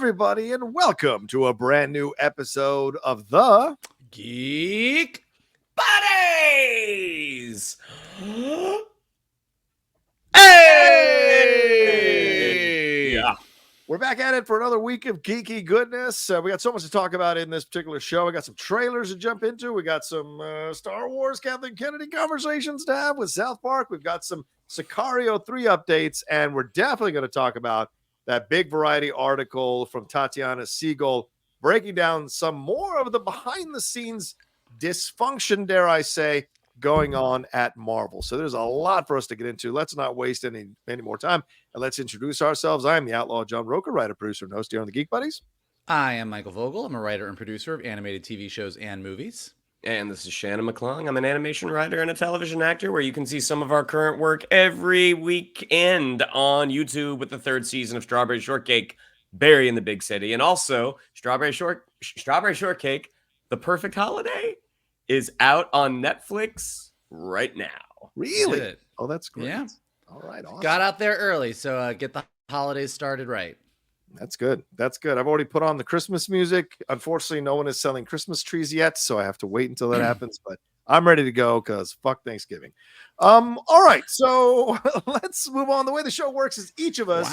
everybody, and welcome to a brand new episode of the Geek Buddies. Hey! Yeah. We're back at it for another week of geeky goodness. We got so much to talk about in this particular show. We got some trailers to jump into. We got some Star Wars Kathleen Kennedy conversations to have with South Park. We've got some Sicario 3 updates, and we're definitely going to talk about that big Variety article from Tatiana Siegel breaking down some more of the behind-the-scenes dysfunction, dare I say, going on at Marvel. So there's a lot for us to get into. Let's not waste any more time, and let's introduce ourselves. I am the Outlaw John Rocha, writer, producer, and host here on the Geek Buddies. I am Michael Vogel. I'm a writer and producer of animated TV shows and movies. And this is Shannon McClung. I'm an animation writer and a television actor, where you can see some of our current work every weekend on YouTube with the third season of Strawberry Shortcake, Barry in the Big City. And also, Strawberry Shortcake, The Perfect Holiday, is out on Netflix right now. Really? Oh, that's great. Yeah. All right. Awesome. Got out there early, so get the holidays started right. That's good. That's good. I've already put on the Christmas music. Unfortunately, no one is selling Christmas trees yet, so I have to wait until that happens. But I'm ready to go because fuck Thanksgiving. All right, so let's move on. The way the show works is each of us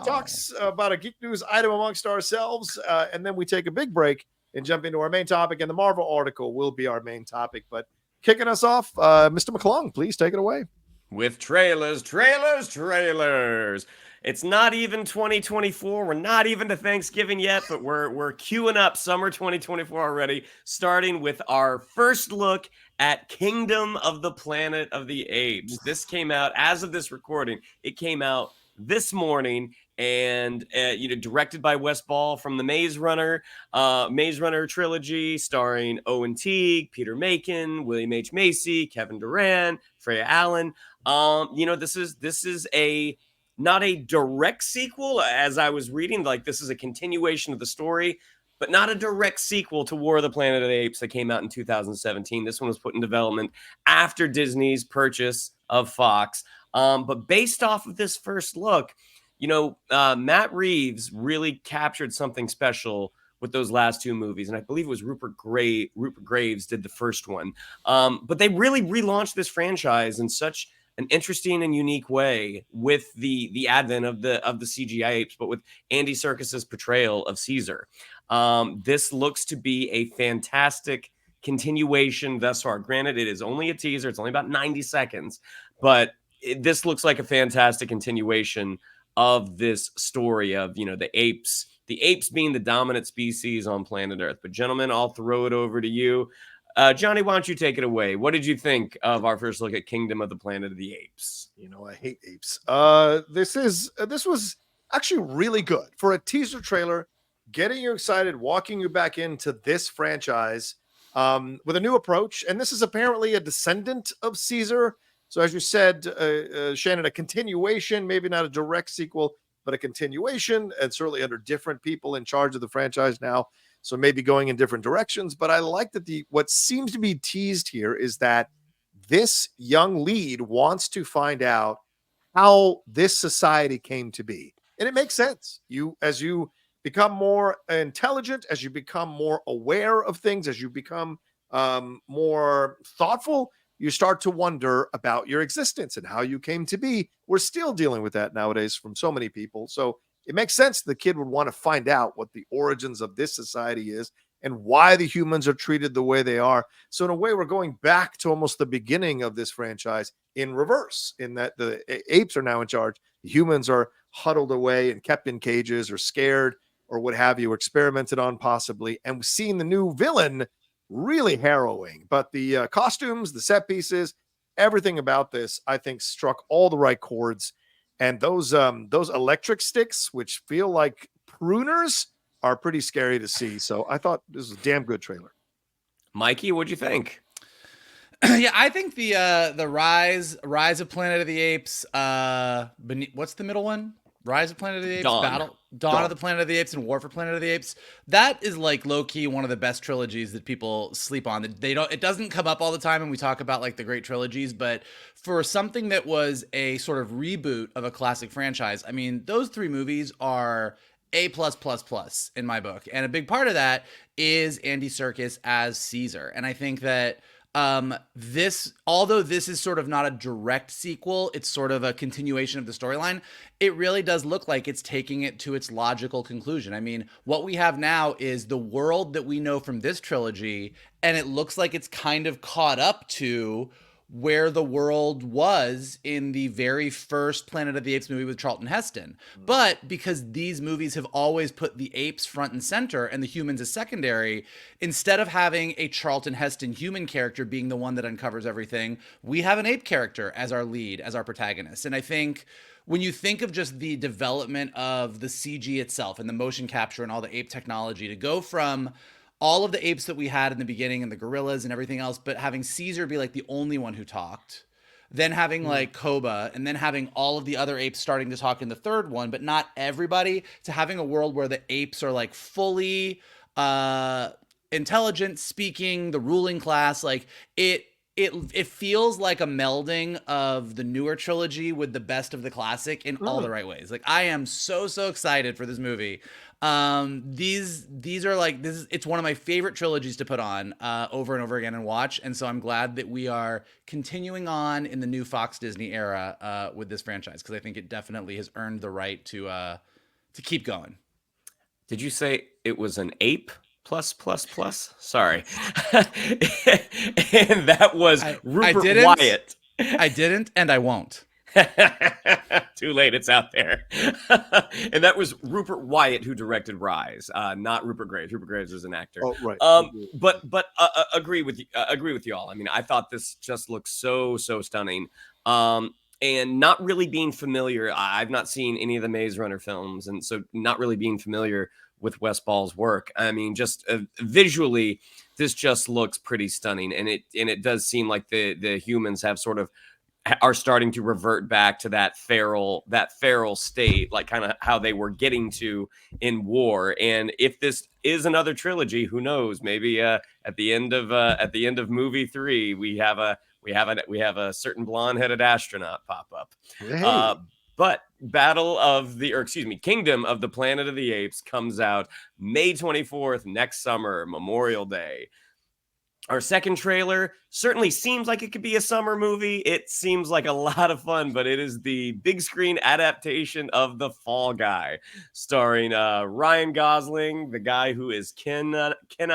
talks about a geek news item amongst ourselves, and then we take a big break and jump into our main topic. And the Marvel article will be our main topic. But kicking us off, Mr. McClung, please take it away. With trailers. It's not even 2024. We're not even to Thanksgiving yet, but we're queuing up summer 2024 already, starting with our first look at Kingdom of the Planet of the Apes. This came out, as of this recording, it came out this morning, and directed by Wes Ball from the Maze Runner trilogy, starring Owen Teague, Peter Macon, William H. Macy, Kevin Durant, Freya Allen. This is not a direct sequel, as I was reading. Like, this is a continuation of the story, but not a direct sequel to War of the Planet of the Apes that came out in 2017. This one was put in development after Disney's purchase of Fox. But based off of this first look, Matt Reeves really captured something special with those last two movies. And I believe it was Rupert Graves did the first one. But they really relaunched this franchise in such an interesting and unique way with the advent of the CGI apes, but with Andy Serkis's portrayal of Caesar. This looks to be a fantastic continuation thus far. Granted, it is only a teaser. It's only about 90 seconds, but this looks like a fantastic continuation of this story of, the apes being the dominant species on planet Earth. But gentlemen, I'll throw it over to you. Johnny, why don't you take it away? What did you think of our first look at Kingdom of the Planet of the Apes? I hate apes. This was actually really good for a teaser trailer, getting you excited, walking you back into this franchise with a new approach. And this is apparently a descendant of Caesar. So as you said, Shannon, a continuation, maybe not a direct sequel, but a continuation, and certainly under different people in charge of the franchise now. So maybe going in different directions. But I like that what seems to be teased here is that this young lead wants to find out how this society came to be. And it makes sense. As you become more intelligent, as you become more aware of things, as you become more thoughtful, you start to wonder about your existence and how you came to be. We're still dealing with that nowadays from so many people. So it makes sense the kid would want to find out what the origins of this society is and why the humans are treated the way they are. So in a way, we're going back to almost the beginning of this franchise in reverse, in that the apes are now in charge. The humans are huddled away and kept in cages or scared or what have you, experimented on possibly. And seeing the new villain, really harrowing. But the costumes, the set pieces, everything about this, I think, struck all the right chords. And those electric sticks, which feel like pruners, are pretty scary to see. So I thought this was a damn good trailer. Mikey, what'd you think? Yeah, I think the Rise of Planet of the Apes, what's the middle one? Rise of Planet of the Apes, Dawn of the Planet of the Apes, and War for Planet of the Apes. That is like low-key one of the best trilogies that people sleep on. It doesn't come up all the time when we talk about like the great trilogies, but for something that was a sort of reboot of a classic franchise, I mean, those three movies are A+++ in my book. And a big part of that is Andy Serkis as Caesar. And I think that although this is sort of not a direct sequel, it's sort of a continuation of the storyline. It really does look like it's taking it to its logical conclusion. I mean, what we have now is the world that we know from this trilogy, and it looks like it's kind of caught up to where the world was in the very first Planet of the Apes movie with Charlton Heston. But because these movies have always put the apes front and center and the humans as secondary, instead of having a Charlton Heston human character being the one that uncovers everything, we have an ape character as our lead, as our protagonist. And I think when you think of just the development of the CG itself and the motion capture and all the ape technology, to go from all of the apes that we had in the beginning and the gorillas and everything else, but having Caesar be like the only one who talked, then having like Koba, and then having all of the other apes starting to talk in the third one, but not everybody, to having a world where the apes are like fully intelligent, speaking, the ruling class, like it feels like a melding of the newer trilogy with the best of the classic in all the right ways. Like, I am so excited for this movie. These are like, it's one of my favorite trilogies to put on over and over again and watch. And so I'm glad that we are continuing on in the new Fox Disney era with this franchise, because I think it definitely has earned the right to keep going. Did you say it was an ape? Sorry. And that was Rupert Wyatt. I didn't, and I won't. Too late, it's out there. And that was Rupert Wyatt who directed Rise, not Rupert Graves. Rupert Graves is an actor. Oh, right. But agree with you all. I mean, I thought this just looked so stunning. And not really being familiar, I've not seen any of the Maze Runner films, and so not really being familiar with Wes Ball's work. I mean, just visually, this just looks pretty stunning, and it does seem like the humans have sort of are starting to revert back to that feral state, like kind of how they were getting to in War. And if this is another trilogy, who knows? Maybe at the end of movie 3, we have a certain blonde-headed astronaut pop up. Hey. But Kingdom of the Planet of the Apes comes out May 24th, next summer, Memorial Day. Our second trailer certainly seems like it could be a summer movie. It seems like a lot of fun, but it is the big screen adaptation of The Fall Guy, starring Ryan Gosling, the guy who is Kenough. I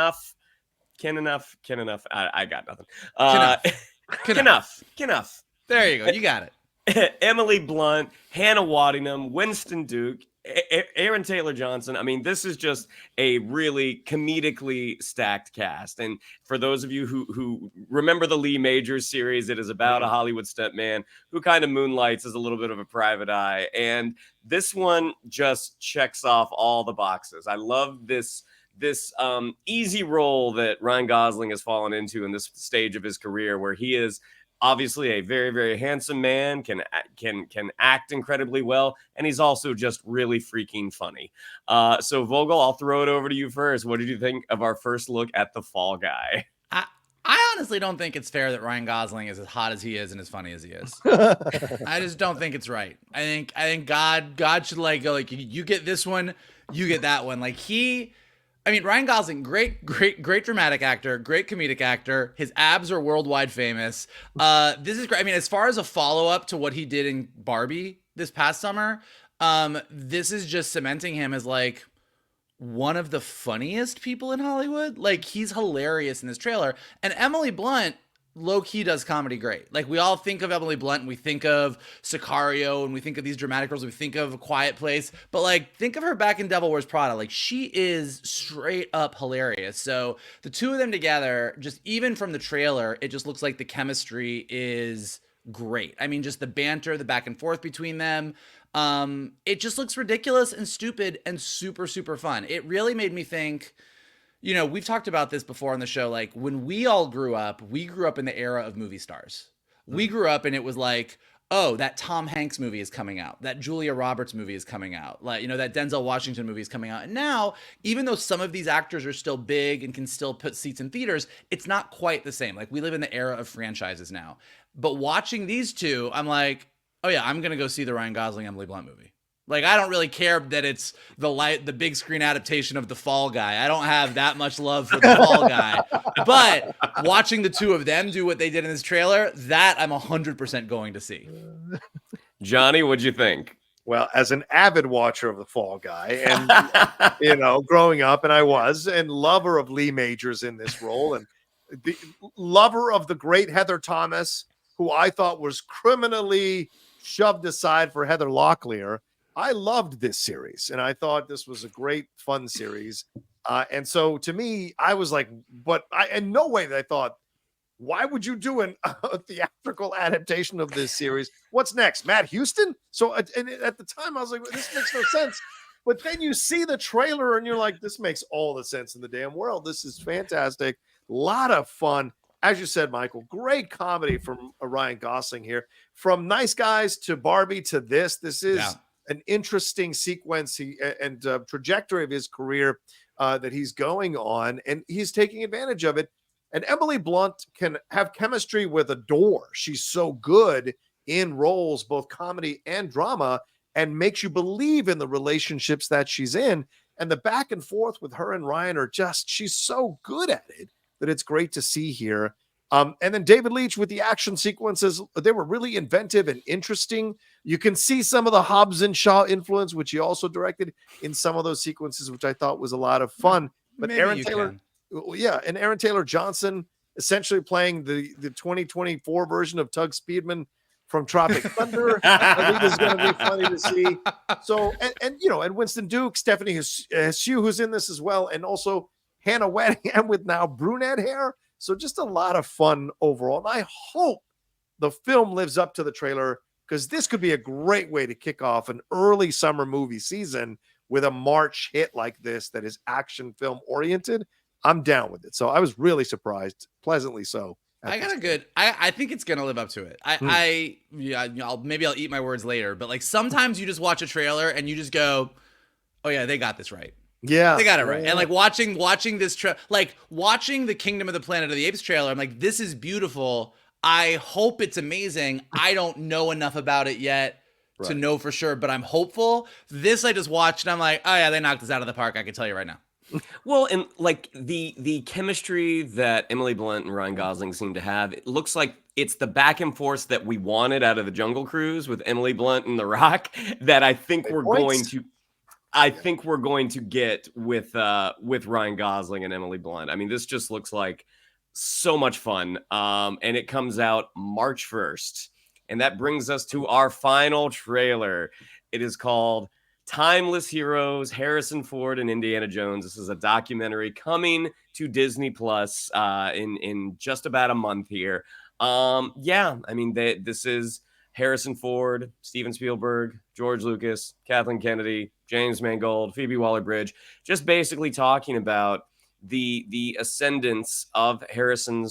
got nothing. Kenough. There you go. You got it. Emily Blunt, Hannah Waddingham, Winston Duke, Aaron Taylor Johnson. I mean, this is just a really comedically stacked cast. And for those of you who remember the Lee Majors series, it is about a Hollywood stuntman who kind of moonlights as a little bit of a private eye. And this one just checks off all the boxes. I love this easy role that Ryan Gosling has fallen into in this stage of his career, where he is obviously a very, very handsome man, can act incredibly well, and he's also just really freaking funny. So Vogel, I'll throw it over to you first. What did you think of our first look at The Fall Guy? I honestly don't think it's fair that Ryan Gosling is as hot as he is and as funny as he is. I just don't think it's right. I think God should like go like, you get this one, you get that one. Like Ryan Gosling, great dramatic actor, great comedic actor. His abs are worldwide famous. This is great. I mean, as far as a follow-up to what he did in Barbie this past summer, this is just cementing him as like one of the funniest people in Hollywood. Like, he's hilarious in this trailer. And Emily Blunt low-key does comedy great. Like, we all think of Emily Blunt and we think of Sicario and we think of these dramatic roles. We think of A Quiet Place, but like, think of her back in Devil Wears Prada. Like, she is straight up hilarious. So the two of them together, just even from the trailer, it just looks like the chemistry is great. I mean, just the banter, the back and forth between them. It just looks ridiculous and stupid and super, super fun. It really made me think, you know, we've talked about this before on the show. Like, when we all grew up in the era of movie stars. We grew up and it was like, oh, that Tom Hanks movie is coming out. That Julia Roberts movie is coming out. Like, you know, that Denzel Washington movie is coming out. And now, even though some of these actors are still big and can still put seats in theaters, it's not quite the same. Like, we live in the era of franchises now. But watching these two, I'm like, oh yeah, I'm going to go see the Ryan Gosling, Emily Blunt movie. Like, I don't really care that it's the big screen adaptation of The Fall Guy. I don't have that much love for The Fall Guy. But watching the two of them do what they did in this trailer, that I'm 100% going to see. Johnny, what'd you think? Well, as an avid watcher of The Fall Guy, and growing up, and I was, and lover of Lee Majors in this role, and the lover of the great Heather Thomas, who I thought was criminally shoved aside for Heather Locklear. I loved this series, and I thought this was a great, fun series. And so, to me, I was like, but in no way that I thought, why would you do a theatrical adaptation of this series? What's next? Matt Houston? So at the time, I was like, this makes no sense. But then you see the trailer and you're like, this makes all the sense in the damn world. This is fantastic. A lot of fun. As you said, Michael, great comedy from Ryan Gosling here. From Nice Guys to Barbie to this is an interesting sequence and trajectory of his career that he's going on, and he's taking advantage of it. And Emily Blunt can have chemistry with Adore. She's so good in roles, both comedy and drama, and makes you believe in the relationships that she's in. And the back and forth with her and Ryan are she's so good at it that it's great to see here. And then David Leitch with the action sequences, they were really inventive and interesting. You can see some of the Hobbs and Shaw influence, which he also directed in some of those sequences, which I thought was a lot of fun. But Maybe Aaron Taylor... and Aaron Taylor Johnson essentially playing the 2024 version of Tug Speedman from Tropic Thunder. I think is going to be funny to see. So, and Winston Duke, Stephanie Hsu, who's in this as well, and also Hannah Waddingham with now brunette hair. So just a lot of fun overall. And I hope the film lives up to the trailer, because this could be a great way to kick off an early summer movie season with a March hit like this that is action film oriented. I'm down with it. So I was really surprised, pleasantly so. I think it's gonna live up to it. Maybe I'll eat my words later, but like sometimes you just watch a trailer and you just go, oh yeah, they got this right. Yeah, they got it right. And like watching this watching the Kingdom of the Planet of the Apes trailer, I'm like, this is beautiful. I hope it's amazing. I don't know enough about it yet to know for sure, but I'm hopeful. This I just watched and I'm like, oh yeah, they knocked this out of the park. I can tell you right now. Well, and like the chemistry that Emily Blunt and Ryan Gosling seem to have, it looks like it's the back and forth that we wanted out of the Jungle Cruise with Emily Blunt and The Rock that I think we're going to get with Ryan Gosling and Emily Blunt. I mean, this just looks like so much fun. And it comes out March 1st. And that brings us to our final trailer. It is called Timeless Heroes, Harrison Ford and Indiana Jones. This is a documentary coming to Disney Plus in just about a month here. This is Harrison Ford, Steven Spielberg, George Lucas, Kathleen Kennedy, James Mangold, Phoebe Waller-Bridge, just basically talking about the ascendance of Harrison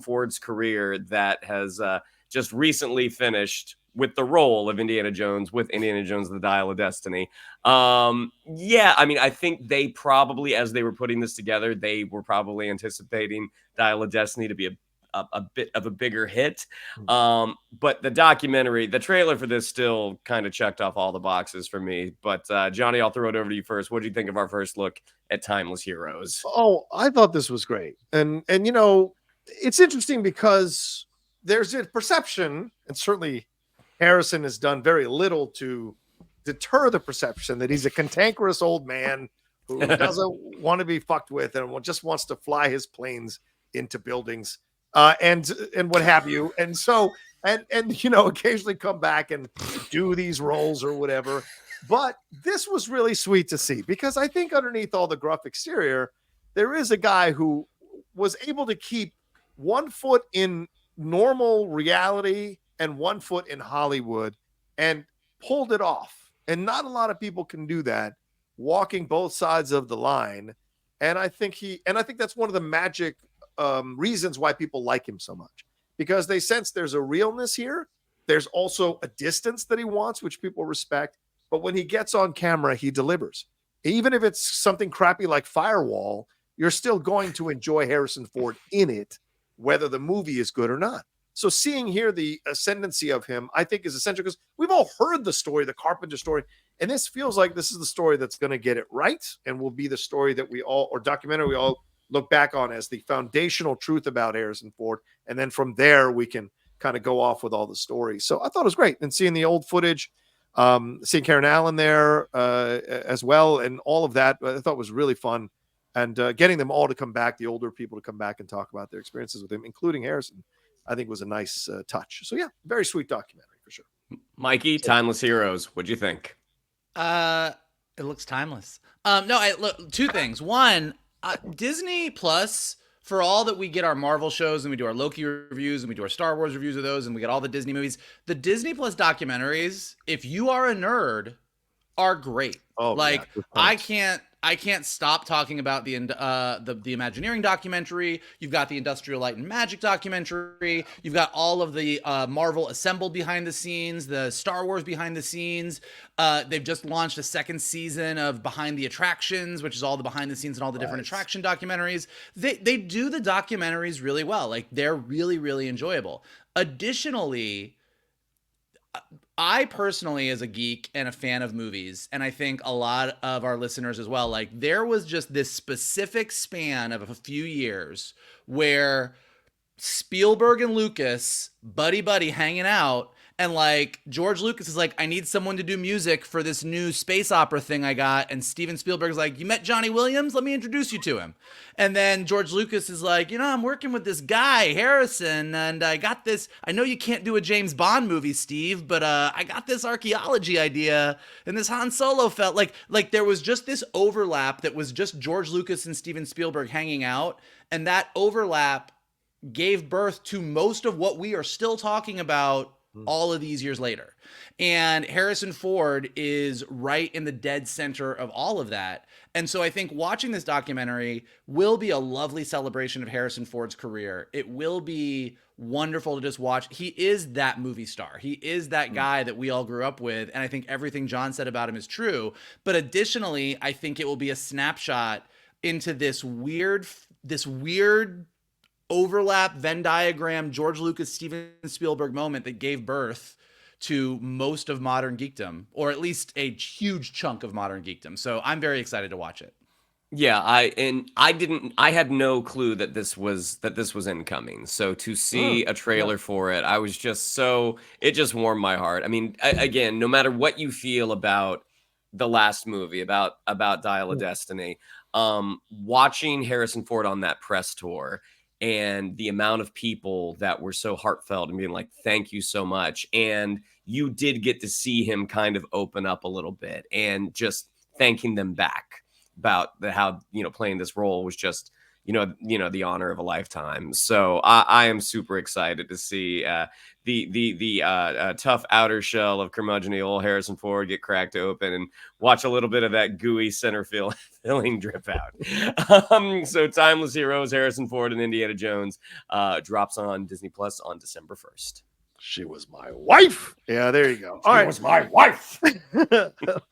Ford's career that has just recently finished with the role of Indiana Jones with Indiana Jones the Dial of Destiny. I think they probably, as they were putting this together, they were probably anticipating Dial of Destiny to be a bit of a bigger hit. But the trailer for this still kind of checked off all the boxes for me. But Johnny, I'll throw it over to you first. What do you think of our first look at Timeless Heroes? Oh, I thought this was great. And it's interesting because there's a perception, and certainly Harrison has done very little to deter the perception that he's a cantankerous old man who doesn't want to be fucked with and just wants to fly his planes into buildings and what have you. And so, and occasionally come back and do these roles or whatever. But this was really sweet to see, because I think underneath all the gruff exterior, there is a guy who was able to keep one foot in normal reality and one foot in Hollywood and pulled it off. And not a lot of people can do that, walking both sides of the line. And I think that's one of the magic reasons why people like him so much, because they sense there's a realness here. There's also a distance that he wants, which people respect. But when he gets on camera, he delivers. Even if it's something crappy like Firewall, you're still going to enjoy Harrison Ford in it, whether the movie is good or not. So seeing here the ascendancy of him, I think, is essential because we've all heard the story, the Carpenter story, and this feels like this is the story that's going to get it right and will be the story that we all, or documentary we all look back on as the foundational truth about Harrison Ford. And then from there, we can kind of go off with all the stories. So I thought it was great. And seeing the old footage, seeing Karen Allen there as well, and all of that, I thought was really fun. And getting them all to come back, the older people to come back and talk about their experiences with him, including Harrison, I think was a nice touch. So yeah, very sweet documentary for sure. Mikey, Timeless Heroes, what'd you think? It looks timeless. Look, two things. One, Disney Plus, for all that we get our Marvel shows and we do our Loki reviews and we do our Star Wars reviews of those and we get all the Disney movies, the Disney Plus documentaries, if you are a nerd, are great. Oh, like yeah, I can't stop talking about the Imagineering documentary. You've got the Industrial Light and Magic documentary. You've got all of the Marvel Assembled behind the scenes, the Star Wars behind the scenes. They've just launched a second season of Behind the Attractions, which is all the behind the scenes and all the different attraction documentaries. They do the documentaries really well. Like, they're really, really enjoyable. Additionally, I personally, as a geek and a fan of movies, and I think a lot of our listeners as well, like, there was just this specific span of a few years where Spielberg and Lucas, buddy hanging out, and like George Lucas is like, I need someone to do music for this new space opera thing I got, and Steven Spielberg's like, you met Johnny Williams? Let me introduce you to him. And then George Lucas is like, I'm working with this guy, Harrison, and I got this, I know you can't do a James Bond movie, Steve, but I got this archaeology idea, and this Han Solo felt like there was just this overlap that was just George Lucas and Steven Spielberg hanging out, and that overlap gave birth to most of what we are still talking about all of these years later. And Harrison Ford is right in the dead center of all of that. And so I think watching this documentary will be a lovely celebration of Harrison Ford's career. It will be wonderful to just watch. He is that movie star. He is that guy that we all grew up with. And I think everything John said about him is true. But additionally, I think it will be a snapshot into this weird overlap Venn diagram George Lucas, Steven Spielberg moment that gave birth to most of modern geekdom, or at least a huge chunk of modern geekdom. So I'm very excited to watch it. Yeah, I had no clue that this was incoming. So to see a trailer for it, I was just it just warmed my heart. I mean, again, no matter what you feel about the last movie, about Dial of Destiny, watching Harrison Ford on that press tour and the amount of people that were so heartfelt and being like, thank you so much. And you did get to see him kind of open up a little bit and just thanking them back about how, playing this role was just, the honor of a lifetime. So I am super excited to see the tough outer shell of curmudgeonly old Harrison Ford get cracked open and watch a little bit of that gooey center filling drip out. So Timeless Heroes, Harrison Ford and Indiana Jones drops on Disney Plus on December 1st. She was my wife. Yeah, there you go. All right. Was my wife.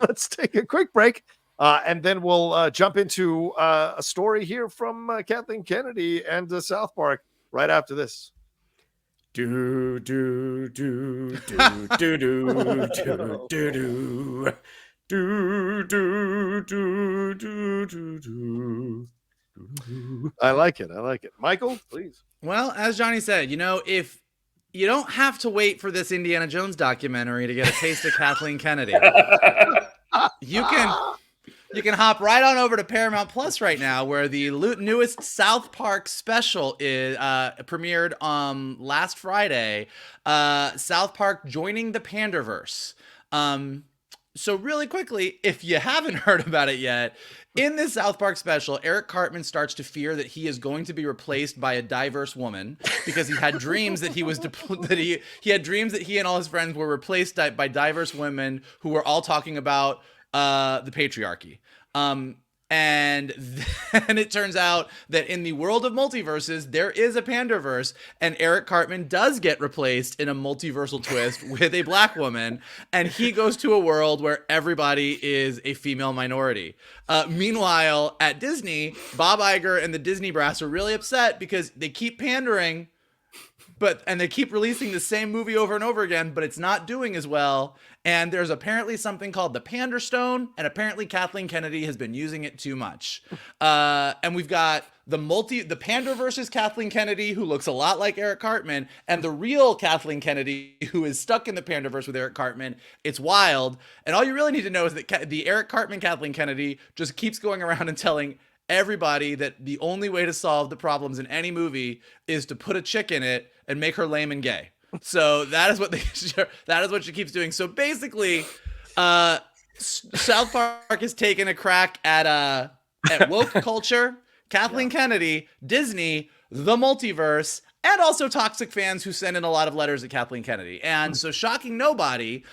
Let's take a quick break. And then we'll jump into a story here from Kathleen Kennedy and South Park right after this. Do do do do do do do do do do do do do. I like it. Michael, please. Well, as Johnny said, if you don't have to wait for this Indiana Jones documentary to get a taste of Kathleen Kennedy, you can hop right on over to Paramount Plus right now, where the newest South Park special is premiered last Friday. South Park joining the Panderverse. So really quickly, if you haven't heard about it yet, in this South Park special, Eric Cartman starts to fear that he is going to be replaced by a diverse woman because he had dreams that he had dreams that he and all his friends were replaced by diverse women who were all talking about the patriarchy. And then it turns out that in the world of multiverses, there is a Panderverse, and Eric Cartman does get replaced in a multiversal twist with a black woman, and he goes to a world where everybody is a female minority. Meanwhile, at Disney, Bob Iger and the Disney brass are really upset because they keep pandering, and they keep releasing the same movie over and over again, but it's not doing as well. And there's apparently something called the Pander Stone, and apparently Kathleen Kennedy has been using it too much. And we've got the Panderverse is Kathleen Kennedy, who looks a lot like Eric Cartman, and the real Kathleen Kennedy, who is stuck in the Panderverse with Eric Cartman. It's wild. And all you really need to know is that the Eric Cartman Kathleen Kennedy just keeps going around and telling everybody that the only way to solve the problems in any movie is to put a chick in it and make her lame and gay. So that is what she keeps doing. So basically, South Park has taken a crack at woke culture, Kathleen Kennedy, Disney, the multiverse, and also toxic fans who send in a lot of letters to Kathleen Kennedy. And so, shocking nobody,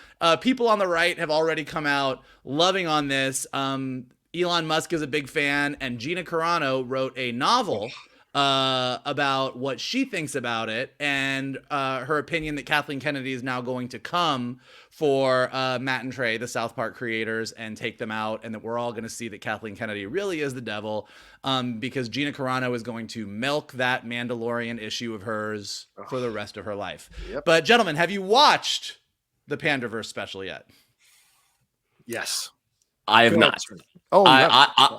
people on the right have already come out loving on this. Elon Musk is a big fan, and Gina Carano wrote a novel about what she thinks about it, and her opinion that Kathleen Kennedy is now going to come for Matt and Trey, the South Park creators, and take them out, and that we're all going to see that Kathleen Kennedy really is the devil, because Gina Carano is going to milk that Mandalorian issue of hers for the rest of her life. Yep. But gentlemen, have you watched the Panderverse special yet? Yes. I have not. Oh,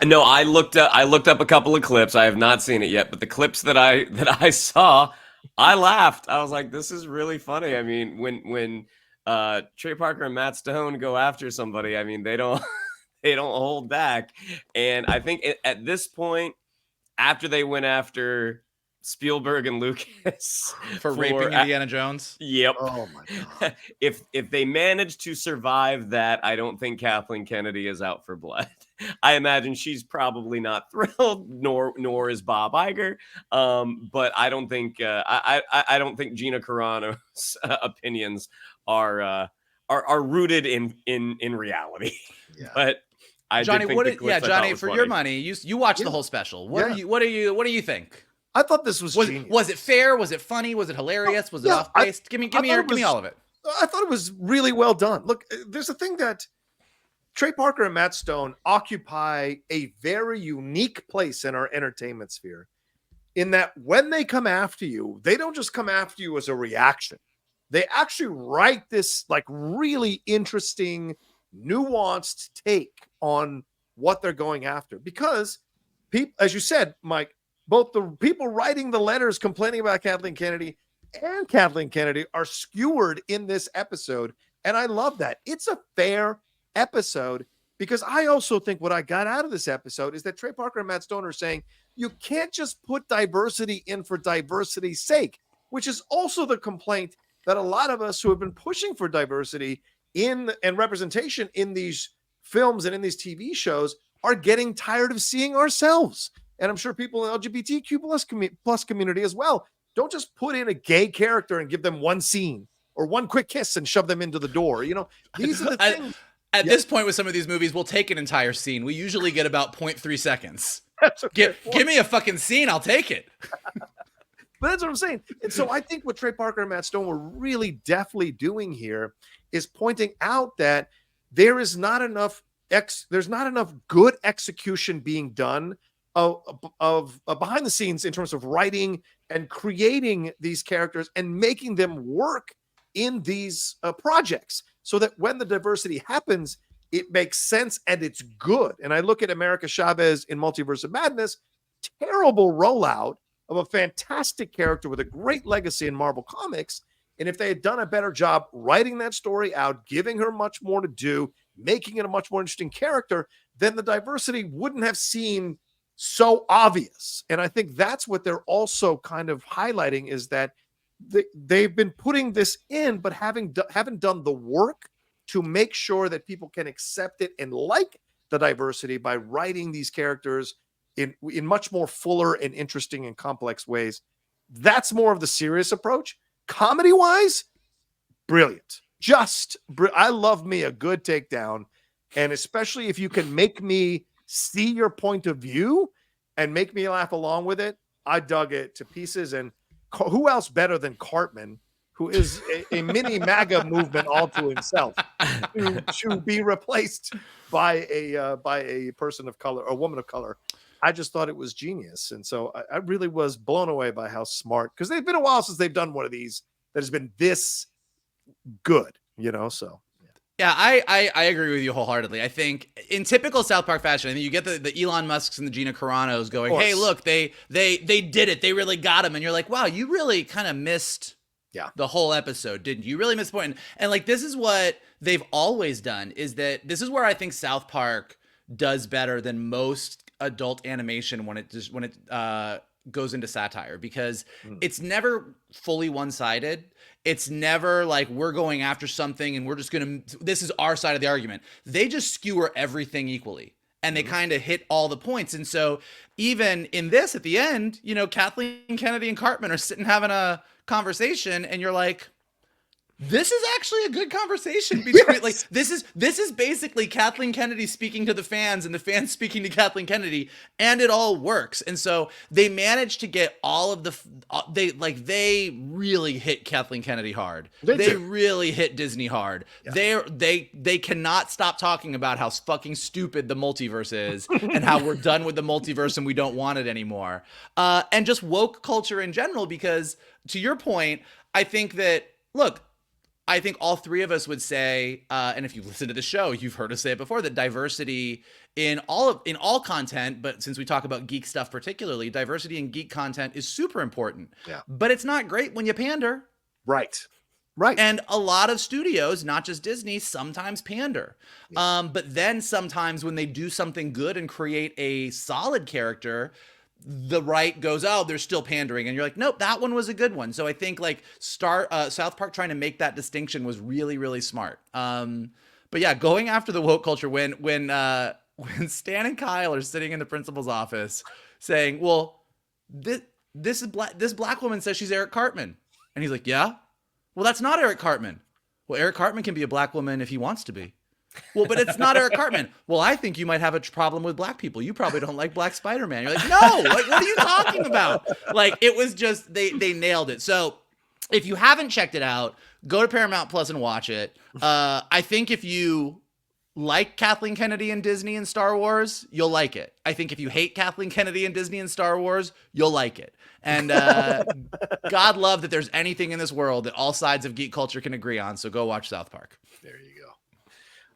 no, I looked up a couple of clips. I have not seen it yet, but the clips that I saw, I laughed. I was like, this is really funny. I mean, when Trey Parker and Matt Stone go after somebody, I mean, they don't hold back. And I think at this point, after they went after Spielberg and Lucas for raping Indiana Jones. Yep. Oh my God. If they manage to survive that, I don't think Kathleen Kennedy is out for blood. I imagine she's probably not thrilled, nor is Bob Iger. But I don't think I don't think Gina Carano's opinions are rooted in reality. Yeah. But Johnny, Johnny, for your money, you watched the whole special. What do you think? I thought this was genius. Was it fair? Was it funny? Was it hilarious? Was it off base? Give me all of it. I thought it was really well done. Look, there's a thing that Trey Parker and Matt Stone occupy a very unique place in our entertainment sphere, in that when they come after you, they don't just come after you as a reaction. They actually write this like really interesting, nuanced take on what they're going after. Because people, as you said, Mike, both the people writing the letters complaining about Kathleen Kennedy and Kathleen Kennedy are skewered in this episode. And I love that. It's a fair episode, because I also think what I got out of this episode is that Trey Parker and Matt Stone are saying you can't just put diversity in for diversity's sake, which is also the complaint that a lot of us who have been pushing for diversity and representation in these films and in these TV shows are getting tired of seeing ourselves. And I'm sure people in the LGBTQ plus community as well. Don't just put in a gay character and give them one scene or one quick kiss and shove them into the door. You know, these are the things. At this point with some of these movies, we'll take an entire scene. We usually get about 0.3 seconds. Give me a fucking scene. I'll take it. But that's what I'm saying. And so I think what Trey Parker and Matt Stone were really definitely doing here is pointing out that there is not enough there's not enough good execution being done of behind the scenes in terms of writing and creating these characters and making them work in these projects, so that when the diversity happens, it makes sense and it's good. And I look at America Chavez in Multiverse of Madness, terrible rollout of a fantastic character with a great legacy in Marvel Comics. And if they had done a better job writing that story out, giving her much more to do, making it a much more interesting character, then the diversity wouldn't have seemed so obvious. And I think that's what they're also kind of highlighting, is that they've been putting this in, but haven't done the work to make sure that people can accept it and like the diversity by writing these characters in much more fuller and interesting and complex ways. That's more of the serious approach. Comedy-wise, brilliant. I love me a good takedown, and especially if you can make me see your point of view and make me laugh along with it. I dug it to pieces. And who else better than Cartman, who is a mini MAGA movement all to himself, to be replaced by a person of color, a woman of color. I just thought it was genius. And so I really was blown away by how smart, because they've been a while since they've done one of these that has been this good, so. Yeah, I agree with you wholeheartedly. I think in typical South Park fashion, I think you get the Elon Musks and the Gina Caranos going, hey, look, they did it. They really got him. And you're like, wow, you really kind of missed the whole episode, didn't you? You really missed the point. And like, this is what they've always done, is that this is where I think South Park does better than most adult animation when it goes into satire, because it's never fully one-sided. It's never like we're going after something and we're just this is our side of the argument. They just skewer everything equally, and they kind of hit all the points. And so even in this, at the end, Kathleen Kennedy and Cartman are sitting having a conversation, and you're like, this is actually a good conversation between like this is basically Kathleen Kennedy speaking to the fans and the fans speaking to Kathleen Kennedy, and it all works. And so they managed to get all of they really hit Kathleen Kennedy hard. They really hit Disney hard. Yeah. They cannot stop talking about how fucking stupid the multiverse is and how we're done with the multiverse and we don't want it anymore. And just woke culture in general, because to your point, I think that, look, I think all three of us would say, and if you've listened to the show, you've heard us say it before, that diversity in all content, but since we talk about geek stuff particularly, diversity in geek content is super important. Yeah. But it's not great when you pander. Right. And a lot of studios, not just Disney, sometimes pander. Yeah. But then sometimes when they do something good and create a solid character, the right goes, oh, they're still pandering. And you're like, nope, that one was a good one. So I think like South Park trying to make that distinction was really, really smart. But yeah, going after the woke culture when Stan and Kyle are sitting in the principal's office saying, well, this black woman says she's Eric Cartman. And he's like, yeah, well, that's not Eric Cartman. Well, Eric Cartman can be a black woman if he wants to be. Well, but it's not Eric Cartman. Well, I think you might have a problem with black people. You probably don't like Black Spider-Man. You're like, no, like, what are you talking about? Like, it was just, they nailed it. So if you haven't checked it out, go to Paramount Plus and watch it. I think if you like Kathleen Kennedy and Disney and Star Wars, you'll like it. I think if you hate Kathleen Kennedy and Disney and Star Wars, you'll like it. And God love that there's anything in this world that all sides of geek culture can agree on. So go watch South Park. There you go.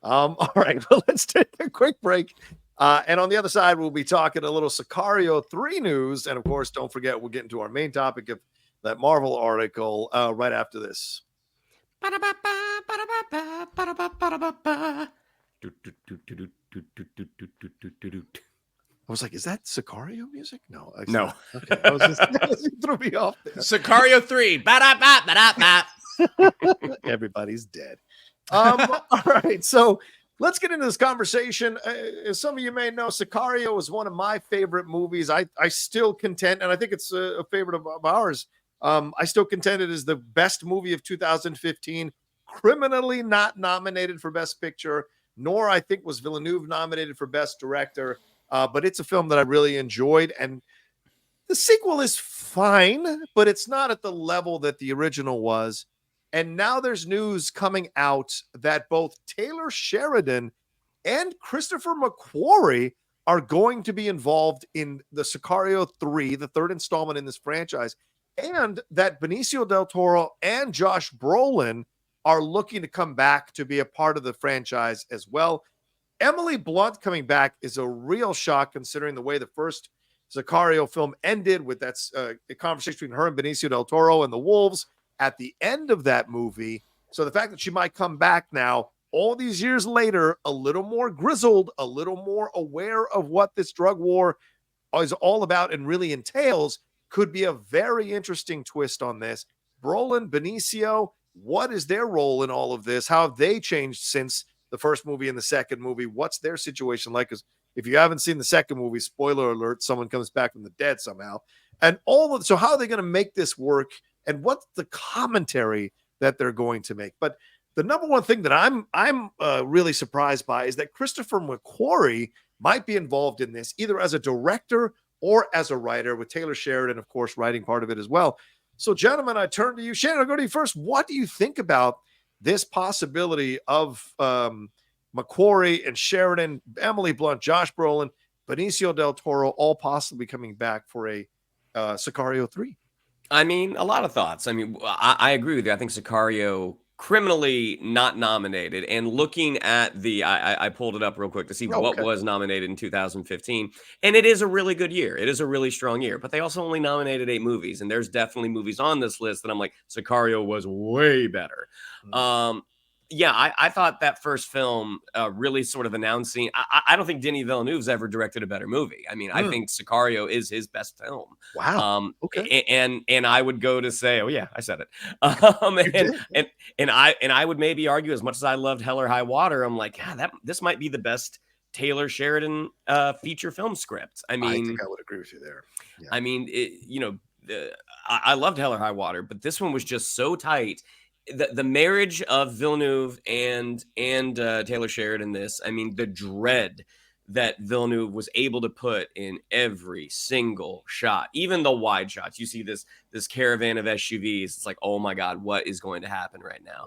All right, well, let's take a quick break. And on the other side, we'll be talking a little Sicario 3 news. And of course, don't forget, we'll get into our main topic of that Marvel article right after this. I was like, is that Sicario music? No. No. Okay, I was just threw me off there. Sicario 3. Everybody's dead. All right, so let's get into this conversation. As some of you may know, Sicario was one of my favorite movies. I still contend, and I think it's a favorite of ours. I still contend it is the best movie of 2015, criminally not nominated for Best Picture, nor I think was Villeneuve nominated for Best Director. But it's a film that I really enjoyed, and the sequel is fine, but it's not at the level that the original was. And now there's news coming out that both Taylor Sheridan and Christopher McQuarrie are going to be involved in the Sicario 3, the third installment in this franchise, and that Benicio del Toro and Josh Brolin are looking to come back to be a part of the franchise as well. Emily Blunt coming back is a real shock, considering the way the first Sicario film ended with that conversation between her and Benicio del Toro and the wolves at the end of that movie. So the fact that she might come back now, all these years later, a little more grizzled, a little more aware of what this drug war is all about and really entails, could be a very interesting twist on this. Brolin, Benicio, what is their role in all of this? How have they changed since the first movie and the second movie? What's their situation like? Because if you haven't seen the second movie, spoiler alert, someone comes back from the dead somehow. And so how are they going to make this work? And what's the commentary that they're going to make? But the number one thing that I'm really surprised by is that Christopher McQuarrie might be involved in this, either as a director or as a writer, with Taylor Sheridan, of course, writing part of it as well. So, gentlemen, I turn to you. Shannon, I'll go to you first. What do you think about this possibility of McQuarrie and Sheridan, Emily Blunt, Josh Brolin Benicio del Toro all possibly coming back for a Sicario 3? I mean, a lot of thoughts. I mean, I agree with you. I think Sicario criminally not nominated. And looking at I pulled it up real quick to see what was nominated in 2015, and it is a really good year. It is a really strong year. But they also only nominated 8 movies, and there's definitely movies on this list that I'm like, Sicario was way better. Yeah, I thought that first film really sort of announcing. I don't think Denis Villeneuve's ever directed a better movie. I mean, I think Sicario is his best film. Wow. Okay. And I would go to say, oh yeah, I said it. And I would maybe argue, as much as I loved Hell or High Water, I'm like, yeah, this might be the best Taylor Sheridan feature film script. I mean, I think I would agree with you there. Yeah. I mean, I loved Hell or High Water, but this one was just so tight. The marriage of Villeneuve and Taylor Sheridan, I mean, the dread that Villeneuve was able to put in every single shot, even the wide shots. You see this caravan of SUVs. It's like, oh my God, what is going to happen right now?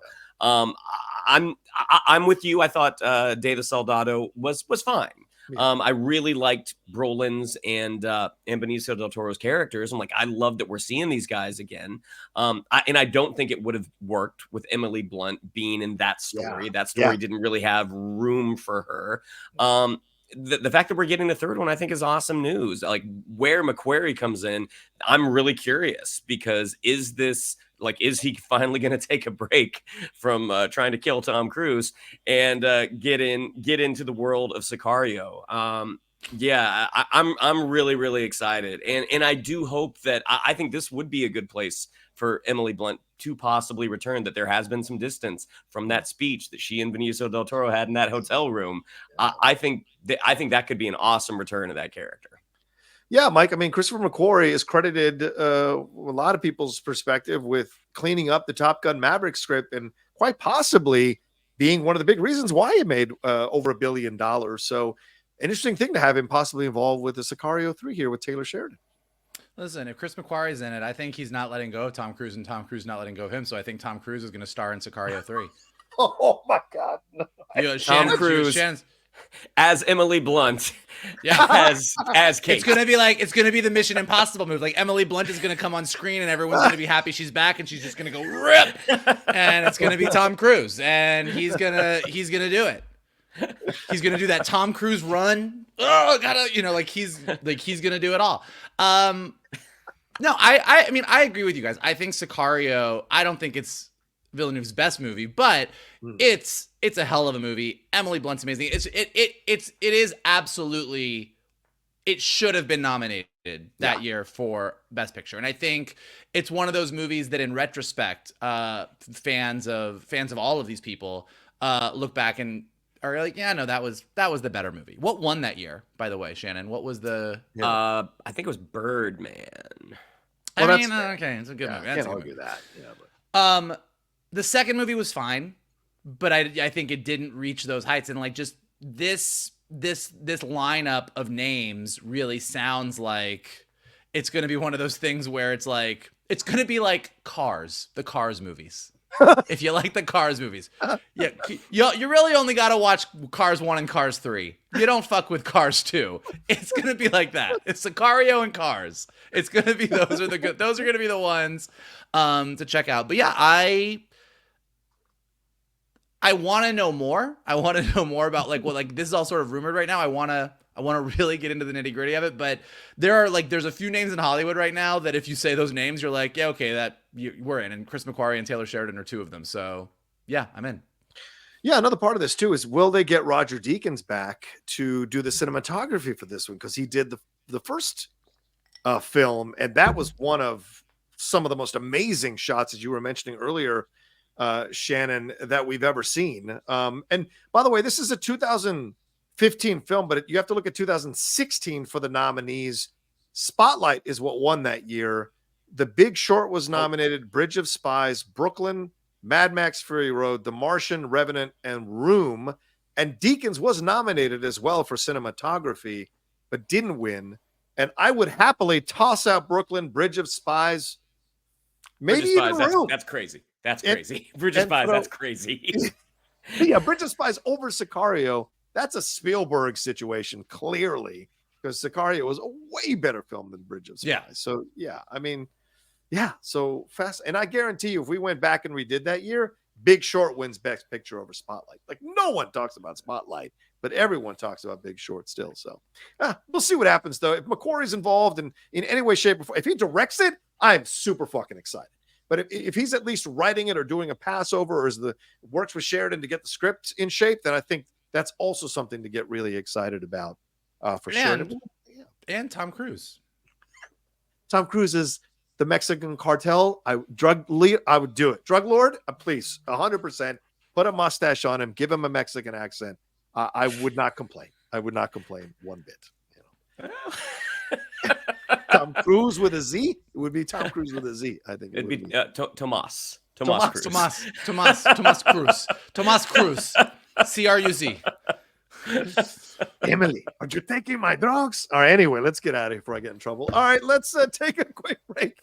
I'm with you. I thought Day of the Soldado was fine. I really liked Brolin's and Benicio del Toro's characters. I'm like, I love that we're seeing these guys again. And I don't think it would have worked with Emily Blunt being in that story. Yeah. That story didn't really have room for her. The fact that we're getting the third one, I think, is awesome news. Like, where McQuarrie comes in, I'm really curious, because is he finally going to take a break from trying to kill Tom Cruise and get into the world of Sicario? I'm really, really excited. And I do hope that I think this would be a good place for Emily Blunt to possibly return, that there has been some distance from that speech that she and Benicio del Toro had in that hotel room. I think that could be an awesome return of that character. Yeah, Mike. I mean, Christopher McQuarrie is credited, a lot of people's perspective, with cleaning up the Top Gun Maverick script and quite possibly being one of the big reasons why it made over $1 billion. So, interesting thing to have him possibly involved with the Sicario 3 here with Taylor Sheridan. Listen, if Chris McQuarrie's in it, I think he's not letting go of Tom Cruise, and Tom Cruise not letting go of him. So I think Tom Cruise is going to star in Sicario 3. Oh my God! No. Tom Cruise as Emily Blunt, as Kate. It's gonna be the Mission Impossible movie. Like, Emily Blunt is gonna come on screen, and everyone's gonna be happy she's back, and she's just gonna go rip, and it's gonna be Tom Cruise, and he's gonna do it. He's gonna do that Tom Cruise run. He's gonna do it all. No, I mean, I agree with you guys. I think Sicario, I don't think it's Villeneuve's best movie, but it's a hell of a movie. Emily Blunt's amazing. It is absolutely, it should have been nominated that year for Best Picture. And I think it's one of those movies that, in retrospect, fans of all of these people look back and are like, yeah, no, that was the better movie. What won that year, by the way, Shannon? What was the? I think it was Birdman. Okay, it's a good movie. Can't argue that. Yeah, but. The second movie was fine, but I think it didn't reach those heights. And like, just this lineup of names really sounds like it's going to be one of those things where it's like, it's going to be like Cars, the Cars movies. If you like the Cars movies, yeah, you really only got to watch Cars 1 and Cars 3. You don't fuck with Cars 2. It's gonna be like that. It's Sicario and Cars. It's gonna be those are gonna be the ones to check out. But yeah, I want to know more. I want to know more about this is all sort of rumored right now. I want to really get into the nitty gritty of it, but there's a few names in Hollywood right now that if you say those names, you're like, yeah, okay, we're in. And Chris McQuarrie and Taylor Sheridan are 2 of them. So yeah, I'm in. Yeah, another part of this too is, will they get Roger Deakins back to do the cinematography for this one? Because he did the first film, and that was one of some of the most amazing shots, as you were mentioning earlier, Shannon, that we've ever seen. And by the way, this is a 2015 film, but you have to look at 2016 for the nominees. Spotlight is what won that year. The Big Short was nominated, Bridge of Spies, Brooklyn, Mad Max Fury Road, The Martian, Revenant, and Room. And Deakins was nominated as well for cinematography, but didn't win. And I would happily toss out Brooklyn, Bridge of Spies, maybe even Room. That's crazy. That's crazy. Bridge of Spies, that's crazy. Yeah, Bridge of Spies over Sicario. That's a Spielberg situation, clearly. because Sicario was a way better film than Bridge of Spies. Yeah. So yeah, I mean, yeah, so fast. And I guarantee you, if we went back and redid that year, Big Short wins Best Picture over Spotlight. Like no one talks about Spotlight, but everyone talks about Big Short still. So we'll see what happens though. If McQuarrie's involved in any way, shape, or form, if he directs it, I'm super fucking excited. But if he's at least writing it or doing a passover, or works with Sheridan to get the script in shape, then I think that's also something to get really excited about for Sheridan. And Tom Cruise. Tom Cruise is the Mexican cartel. I would do it. Drug lord, please, 100%. Put a mustache on him. Give him a Mexican accent. I would not complain. I would not complain one bit. Tom Cruise with a Z? It would be Tom Cruise with a Z, I think. It'd be Tomas. Tomas Cruz. Tomas Cruz. CRUZ. Emily, are you taking my drugs? All right, anyway, let's get out of here before I get in trouble. All right, let's take a quick break,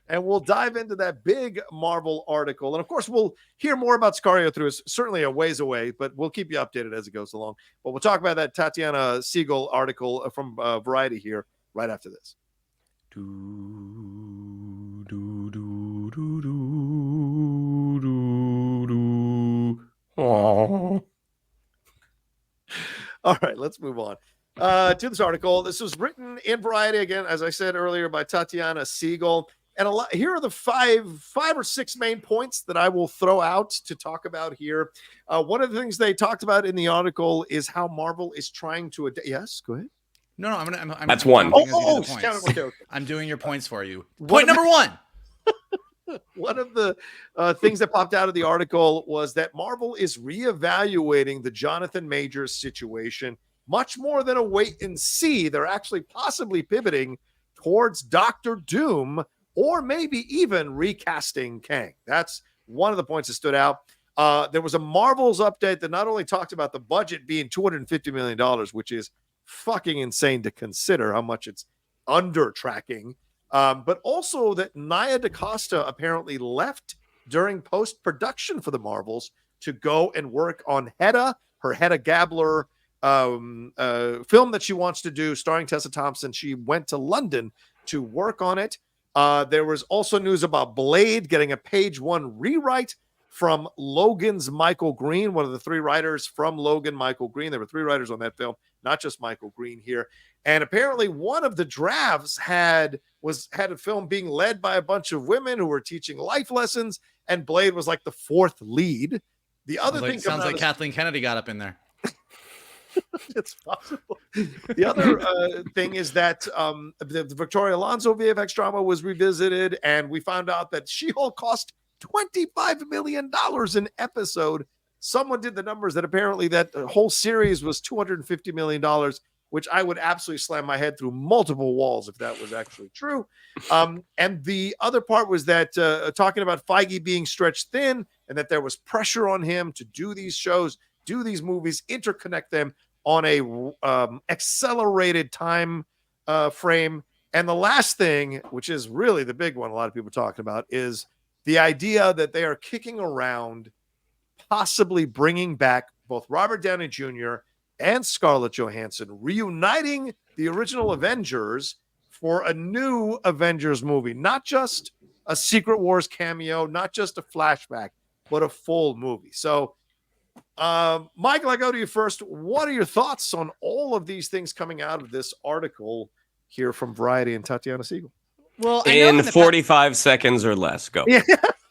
and we'll dive into that big Marvel article. And, of course, we'll hear more about Sicario through certainly a ways away, but we'll keep you updated as it goes along. But we'll talk about that Tatiana Siegel article from Variety here right after this. All right, let's move on to this article. This was written in Variety, again, as I said earlier, by Tatiana Siegel. And here are the five or six main points that I will throw out to talk about here. One of the things they talked about in the article is how Marvel is trying to adapt. Yes, go ahead. No, I'm That's one. Okay. I'm doing your points for you. Point number one. One of the things that popped out of the article was that Marvel is reevaluating the Jonathan Majors situation much more than a wait and see. They're actually possibly pivoting towards Doctor Doom, or maybe even recasting Kang. That's one of the points that stood out. There was a Marvel's update that not only talked about the budget being $250 million, which is fucking insane to consider how much it's under tracking, but also that Nia DaCosta apparently left during post-production for the Marvels to go and work on Hedda, her Hedda Gabler film that she wants to do starring Tessa Thompson. She went to London to work on it. There was also news about Blade getting a page one rewrite from Logan's Michael Green, one of the three writers from Logan, Michael Green. There were three writers on that film, not just Michael Green here. And apparently one of the drafts had a film being led by a bunch of women who were teaching life lessons, and Blade was like the fourth lead. The other thing sounds like Kathleen Kennedy got up in there. It's possible. The other thing is that the Victoria Alonso VFX drama was revisited, and we found out that She-Hulk cost $25 million an episode. Someone did the numbers that apparently that whole series was $250 million, which I would absolutely slam my head through multiple walls if that was actually true. And the other part was that talking about Feige being stretched thin and that there was pressure on him to do these shows, do these movies, interconnect them on a accelerated time frame. And the last thing, which is really the big one a lot of people are talking about, is the idea that they are kicking around possibly bringing back both Robert Downey Jr. and Scarlett Johansson, reuniting the original Avengers for a new Avengers movie. Not just a Secret Wars cameo, not just a flashback, but a full movie. So, Michael, I go to you first. What are your thoughts on all of these things coming out of this article here from Variety and Tatiana Siegel? Well, in 45 seconds or less, go. Yeah.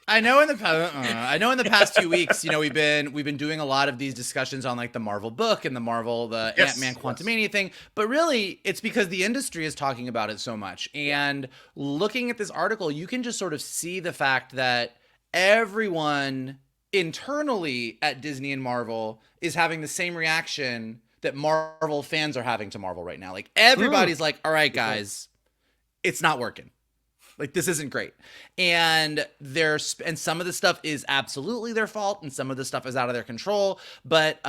I know in the past 2 weeks, we've been doing a lot of these discussions on like the Marvel book and the Ant-Man Quantumania thing, but really it's because the industry is talking about it so much. And looking at this article, you can just sort of see the fact that everyone internally at Disney and Marvel is having the same reaction that Marvel fans are having to Marvel right now. Like everybody's like, all right, guys, it's not working. Like, this isn't great. And some of the stuff is absolutely their fault, and some of the stuff is out of their control. But,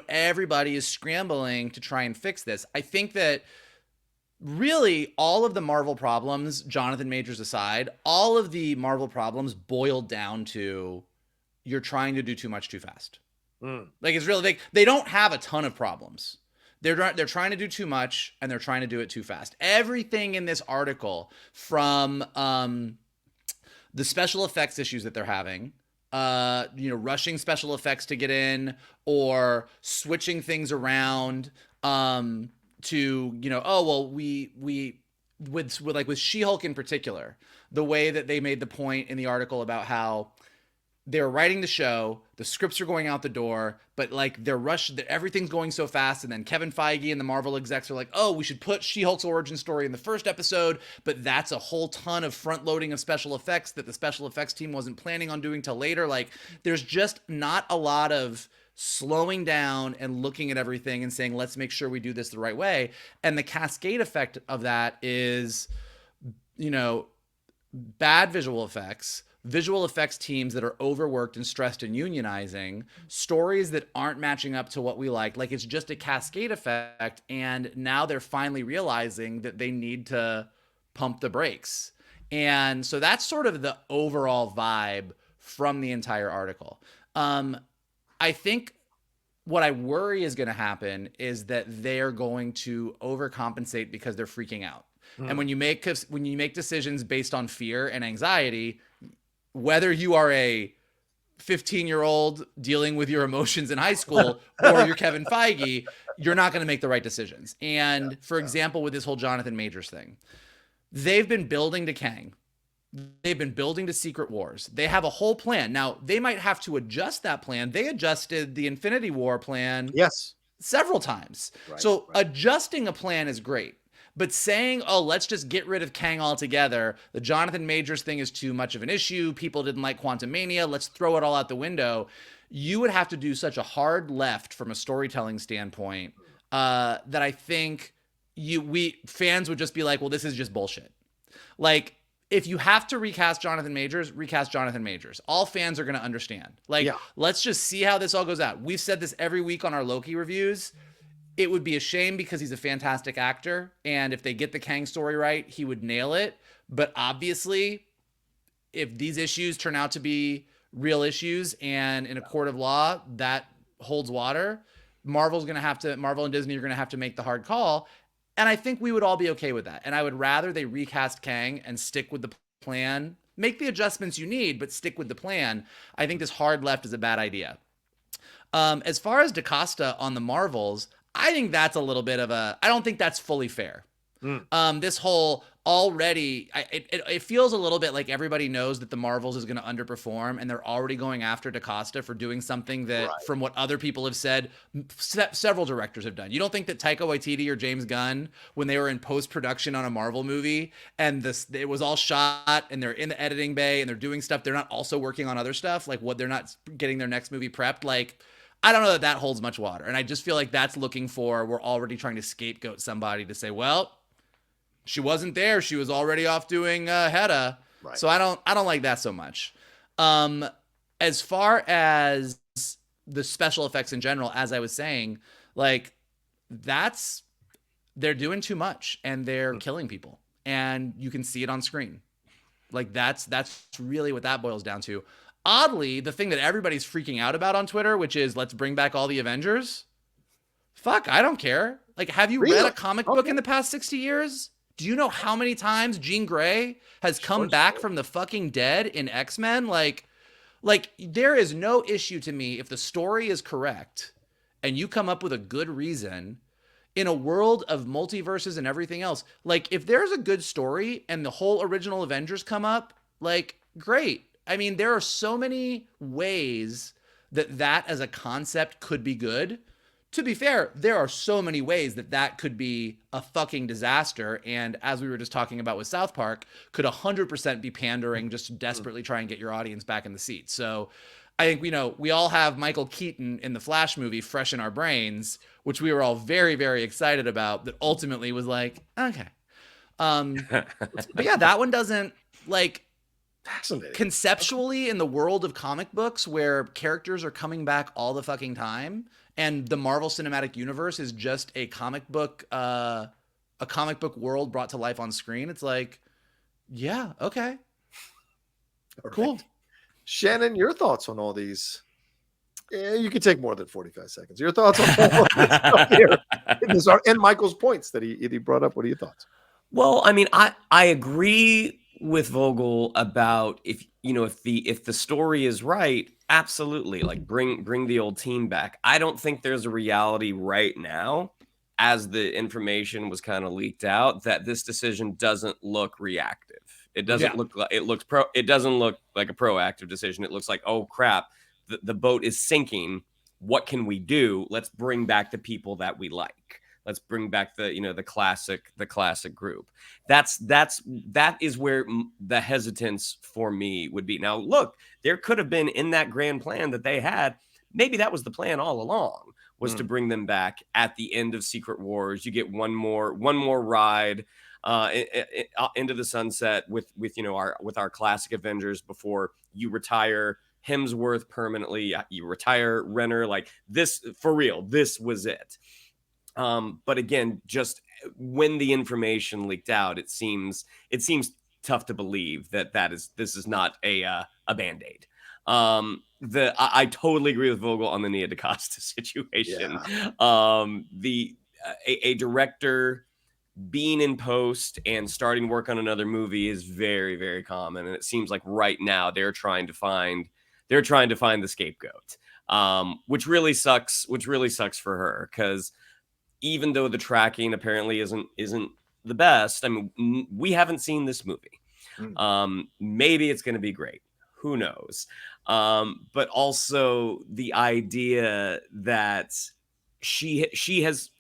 everybody is scrambling to try and fix this. I think that really all of the Marvel problems, Jonathan Majors aside, all of the Marvel problems boiled down to you're trying to do too much too fast. Like, it's really, they don't have a ton of problems. They're trying to do too much, and they're trying to do it too fast. Everything in this article, from the special effects issues that they're having, rushing special effects to get in, or switching things around, with She-Hulk in particular, the way that they made the point in the article about how they're writing the show, the scripts are going out the door, but like everything's going so fast, and then Kevin Feige and the Marvel execs are like, oh, we should put She-Hulk's origin story in the first episode, but that's a whole ton of front loading of special effects that the special effects team wasn't planning on doing till later. Like, there's just not a lot of slowing down and looking at everything and saying, let's make sure we do this the right way. And the cascade effect of that is, bad visual effects teams that are overworked and stressed and unionizing, stories that aren't matching up to what we like. Like, it's just a cascade effect. And now they're finally realizing that they need to pump the brakes. And so that's sort of the overall vibe from the entire article. I think what I worry is going to happen is that they're going to overcompensate because they're freaking out. And when you make decisions based on fear and anxiety, whether you are a 15-year-old dealing with your emotions in high school or you're Kevin Feige, you're not going to make the right decisions. And for example, with this whole Jonathan Majors thing, they've been building to Kang. They've been building to Secret Wars. They have a whole plan. Now, they might have to adjust that plan. They adjusted the Infinity War plan several times. Adjusting a plan is great. But saying, oh, let's just get rid of Kang altogether, the Jonathan Majors thing is too much of an issue, people didn't like Quantumania, let's throw it all out the window, you would have to do such a hard left from a storytelling standpoint that I think fans would just be like, well, this is just bullshit. Like, if you have to recast Jonathan Majors. All fans are going to understand. Let's just see how this all goes out. We've said this every week on our Loki reviews. It would be a shame because he's a fantastic actor, and if they get the Kang story right, he would nail it. But obviously, if these issues turn out to be real issues and in a court of law that holds water, Marvel and Disney are going to have to make the hard call. And I think we would all be okay with that. And I would rather they recast Kang and stick with the plan, make the adjustments you need, but stick with the plan. I think this hard left is a bad idea. As far as DaCosta on the Marvels, I think that's a little bit of I don't think that's fully fair. This whole already, it feels a little bit like everybody knows that the Marvels is going to underperform, and they're already going after DaCosta for doing something that, from what other people have said, several directors have done. You don't think that Taika Waititi or James Gunn, when they were in post-production on a Marvel movie, and it was all shot, and they're in the editing bay, and they're doing stuff, they're not also working on other stuff, like they're not getting their next movie prepped, like, I don't know that holds much water. And I just feel like that's looking for, we're already trying to scapegoat somebody to say, well, she wasn't there. She was already off doing Hedda. So I don't like that so much. As far as the special effects in general, as I was saying, like, they're doing too much and they're killing people. And you can see it on screen. Like, that's really what that boils down to. Oddly, the thing that everybody's freaking out about on Twitter, which is let's bring back all the Avengers. Fuck, I don't care. Like, have you read a comic book in the past 60 years? Do you know how many times Jean Grey has come back from the fucking dead in X-Men? Like, there is no issue to me if the story is correct and you come up with a good reason in a world of multiverses and everything else. Like, if there's a good story and the whole original Avengers come up, like, great. I mean, there are so many ways that as a concept could be good. To be fair, there are so many ways that could be a fucking disaster. And as we were just talking about with South Park, could 100% be pandering just to desperately try and get your audience back in the seat. So I think, we all have Michael Keaton in the Flash movie fresh in our brains, which we were all very, very excited about, that ultimately was like, okay. But yeah, that one doesn't, like, conceptually in the world of comic books where characters are coming back all the fucking time and the Marvel Cinematic Universe is just a comic book world brought to life on screen. It's like, yeah, okay. All cool. Right. Shannon, your thoughts on all these? You could take more than 45 seconds. Your thoughts on all of this stuff here in this art, and Michael's points that he brought up. What are your thoughts? Well, I mean, I agree with Vogel about if the story is right, absolutely, like bring the old team back. I don't think there's a reality right now, as the information was kind of leaked out, that this decision doesn't look reactive. It doesn't look like it doesn't look like a proactive decision. It looks like, oh crap, the boat is sinking. What can we do? Let's bring back the people that we like. Let's bring back the classic group. That is where the hesitance for me would be. Now, look, there could have been in that grand plan that they had. Maybe that was the plan all along, was to bring them back at the end of Secret Wars. You get one more ride into the sunset with our classic Avengers before you retire Hemsworth permanently. You retire Renner. Like this, for real, this was it. But again, just when the information leaked out, it seems tough to believe this is not a Band-Aid. I totally agree with Vogel on the Nia DaCosta situation. Yeah. A director being in post and starting work on another movie is very, very common, and it seems like right now they're trying to find the scapegoat, which really sucks for her, because even though the tracking apparently isn't the best, I mean, we haven't seen this movie. Maybe it's going to be great. Who knows? But also the idea that she has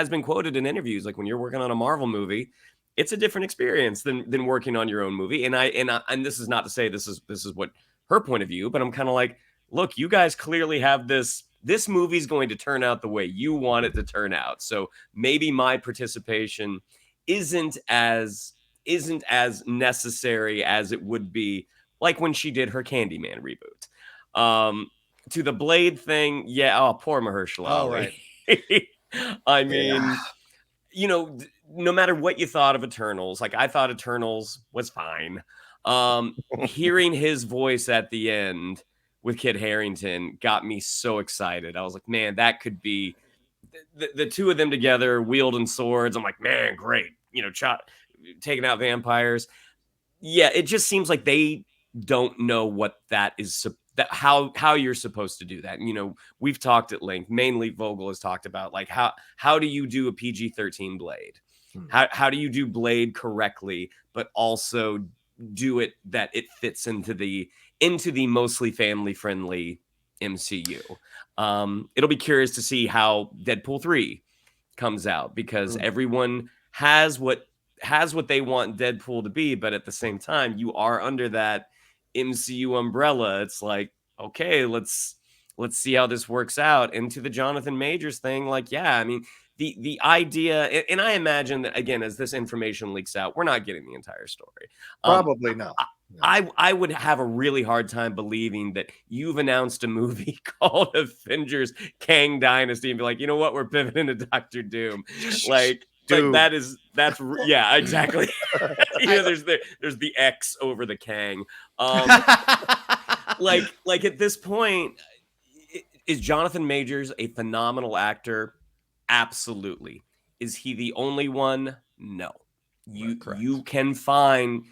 been quoted in interviews, like, when you're working on a Marvel movie, it's a different experience than working on your own movie. And this is not to say this is what her point of view, but I'm kind of like, look, you guys clearly have this movie's going to turn out the way you want it to turn out. So maybe my participation isn't as necessary as it would be, like when she did her Candyman reboot. To the Blade thing, poor Mahershala Ali. Right. I mean, no matter what you thought of Eternals, like I thought Eternals was fine. Hearing his voice at the end with Kit Harington got me so excited. I was like, man, that could be the two of them together wielding swords. I'm like, man, great. Taking out vampires. Yeah, it just seems like they don't know what that is, how you're supposed to do that. We've talked at length. Mainly Vogel has talked about, like, how do you do a PG-13 Blade? How do you do Blade correctly, but also do it that it fits into the mostly family friendly MCU? It'll be curious to see how Deadpool 3 comes out, because everyone has what they want Deadpool to be, but at the same time, you are under that MCU umbrella. It's like, okay, let's see how this works out. And to the Jonathan Majors thing, like, yeah, I mean, the idea, and I imagine that, again, as this information leaks out, we're not getting the entire story. Probably not. I would have a really hard time believing that you've announced a movie called Avengers Kang Dynasty and be like, you know what, we're pivoting to Doctor Doom. Like that's yeah, exactly. There's the X over the Kang. Like at this point, is Jonathan Majors a phenomenal actor? Absolutely. Is he the only one? No. You can find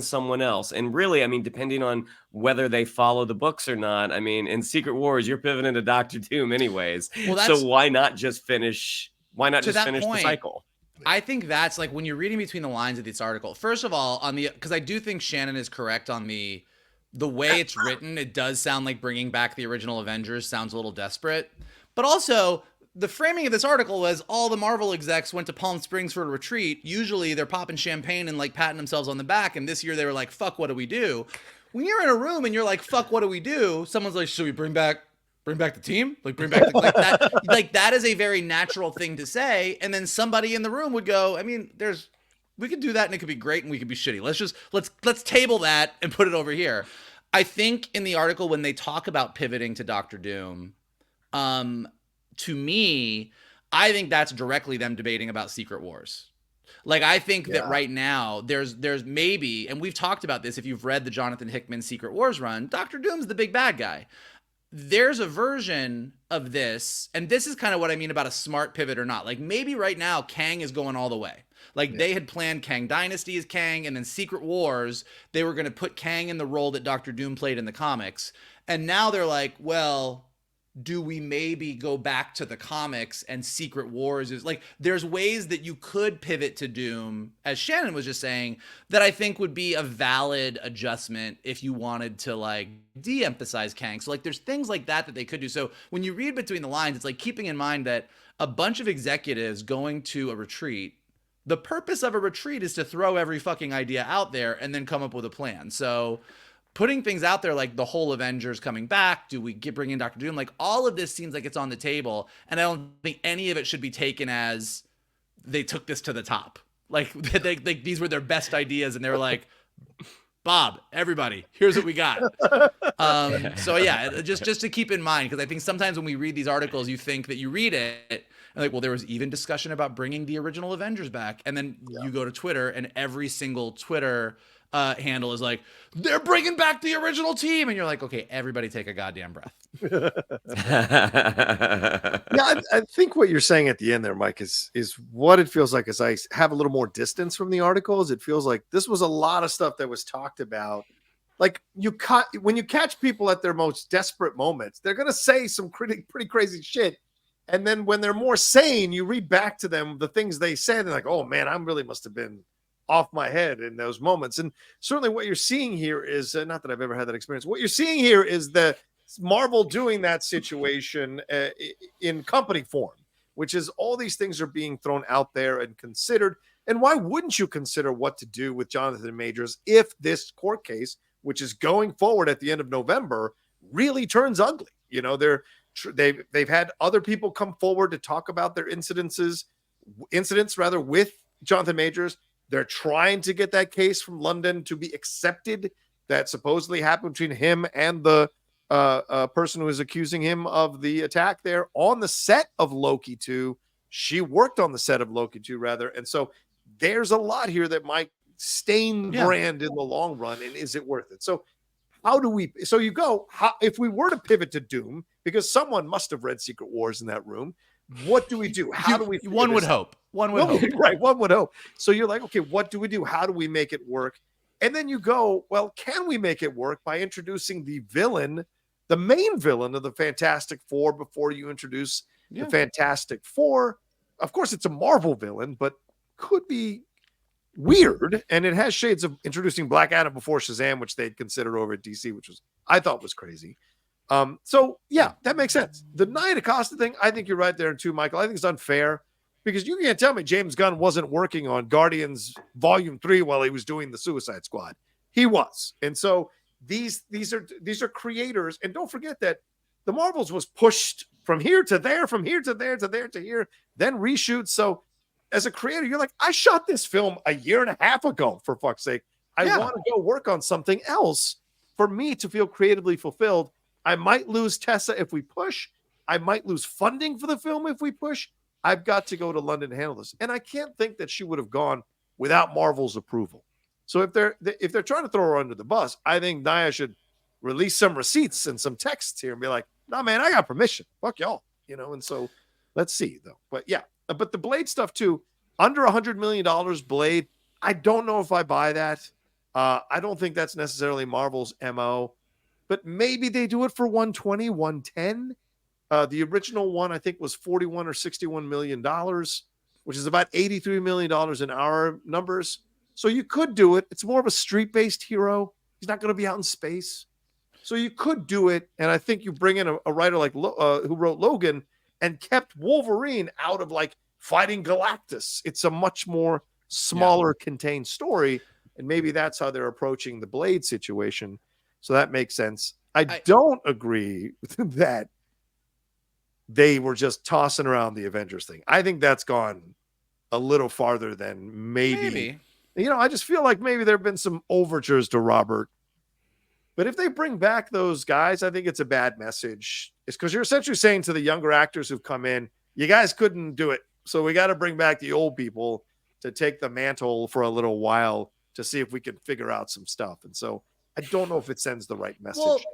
someone else. And really, I mean, depending on whether they follow the books or not, I mean, in Secret Wars, you're pivoting to Doctor Doom anyways. So why not just finish the cycle? I think that's, like, when you're reading between the lines of this article, first of all, because I do think Shannon is correct on the way it's written. It does sound like bringing back the original Avengers sounds a little desperate. But also, the framing of this article was all the Marvel execs went to Palm Springs for a retreat. Usually they're popping champagne and, like, patting themselves on the back. And this year they were like, fuck, what do we do? When you're in a room and you're like, fuck, what do we do? Someone's like, should we bring back the team? Like, bring back like that. Like, that is a very natural thing to say. And then somebody in the room would go, I mean, we could do that and it could be great and we could be shitty. Let's table that and put it over here. I think in the article, when they talk about pivoting to Doctor Doom, to me, I think that's directly them debating about Secret Wars. Like, I think that right now there's maybe, and we've talked about this, if you've read the Jonathan Hickman Secret Wars run, Doctor Doom's the big bad guy. there's a version of this, and this is kind of what I mean about a smart pivot or not. Like maybe right now Kang is going all the way. Like they had planned Kang Dynasty as Kang, and then Secret Wars, they were going to put Kang in the role that Doctor Doom played in the comics. And now they're like, well, do we maybe go back to the comics, and Secret Wars is like, there's ways that you could pivot to Doom, as Shannon was just saying, that I think would be a valid adjustment if you wanted to like de-emphasize Kang. So like there's things like that they could do. So when you read between the lines, it's like keeping in mind that a bunch of executives going to a retreat, the purpose of a retreat is to throw every fucking idea out there and then come up with a plan. So putting things out there like the whole Avengers coming back, do we bring in Doctor Doom? Like all of this seems like it's on the table, and I don't think any of it should be taken as they took this to the top. Like these were their best ideas, and they were like, Bob, everybody, here's what we got. So yeah, just to keep in mind, because I think sometimes when we read these articles, you think that you read it and like, well, there was even discussion about bringing the original Avengers back, and then you go to Twitter, and every single Twitter handle is like, they're bringing back the original team, and you're like, okay, everybody take a goddamn breath. Yeah, I think what you're saying at the end there, Mike, is what it feels like as I have a little more distance from the articles. It feels like this was a lot of stuff that was talked about. Like when you catch people at their most desperate moments, they're gonna say some pretty crazy shit. And then when they're more sane, you read back to them the things they said, and like, oh man, I really must have been off my head in those moments. And certainly what you're seeing here is not that I've ever had that experience. What you're seeing here is the Marvel doing that situation in company form, which is all these things are being thrown out there and considered. And why wouldn't you consider what to do with Jonathan Majors if this court case, which is going forward at the end of November, really turns ugly? You know, they've had other people come forward to talk about their incidents with Jonathan Majors. They're trying to get that case from London to be accepted that supposedly happened between him and the person who is accusing him of the attack there on the set of Loki 2. She worked on the set of Loki 2, rather. And so there's a lot here that might stain brand in the long run. And is it worth it? So if we were to pivot to Doom, because someone must have read Secret Wars in that room, what do we do? How do we? One would hope. One would hope. Right. One would hope. So you're like, okay, what do we do? How do we make it work? And then you go, well, can we make it work by introducing the villain, the main villain of the Fantastic Four, before you introduce the Fantastic Four? Of course, it's a Marvel villain, but could be weird. And it has shades of introducing Black Adam before Shazam, which they'd considered over at DC, which I thought was crazy. So yeah, that makes sense. The Nia DaCosta thing, I think you're right there too, Michael. I think it's unfair because you can't tell me James Gunn wasn't working on Guardians Volume 3 while he was doing the Suicide Squad. He was. And so these are creators. And don't forget that the Marvels was pushed from here to there, from here to there, to there to here, then reshoots. So as a creator, you're like, I shot this film a year and a half ago, for fuck's sake. I want to go work on something else for me to feel creatively fulfilled. I might lose Tessa if we push. I might lose funding for the film if we push. I've got to go to London to handle this. And I can't think that she would have gone without Marvel's approval. So if they're trying to throw her under the bus, I think Nia should release some receipts and some texts here and be like, nah, man, I got permission. Fuck y'all. You know, and so let's see, though. But yeah, but the Blade stuff, too, under $100 million Blade, I don't know if I buy that. I don't think that's necessarily Marvel's MO. But maybe they do it for 120, 110. The original one, I think, was $41 or $61 million, which is about $83 million in our numbers. So you could do it. It's more of a street-based hero. He's not going to be out in space. So you could do it. And I think you bring in a writer like who wrote Logan and kept Wolverine out of like fighting Galactus. It's a much more smaller, contained story. And maybe that's how they're approaching the Blade situation. So that makes sense. I don't agree that they were just tossing around the Avengers thing. I think that's gone a little farther than maybe. You know, I just feel like maybe there have been some overtures to Robert. But if they bring back those guys, I think it's a bad message. It's because you're essentially saying to the younger actors who've come in, you guys couldn't do it. So we got to bring back the old people to take the mantle for a little while to see if we can figure out some stuff. And so I don't know if it sends the right message.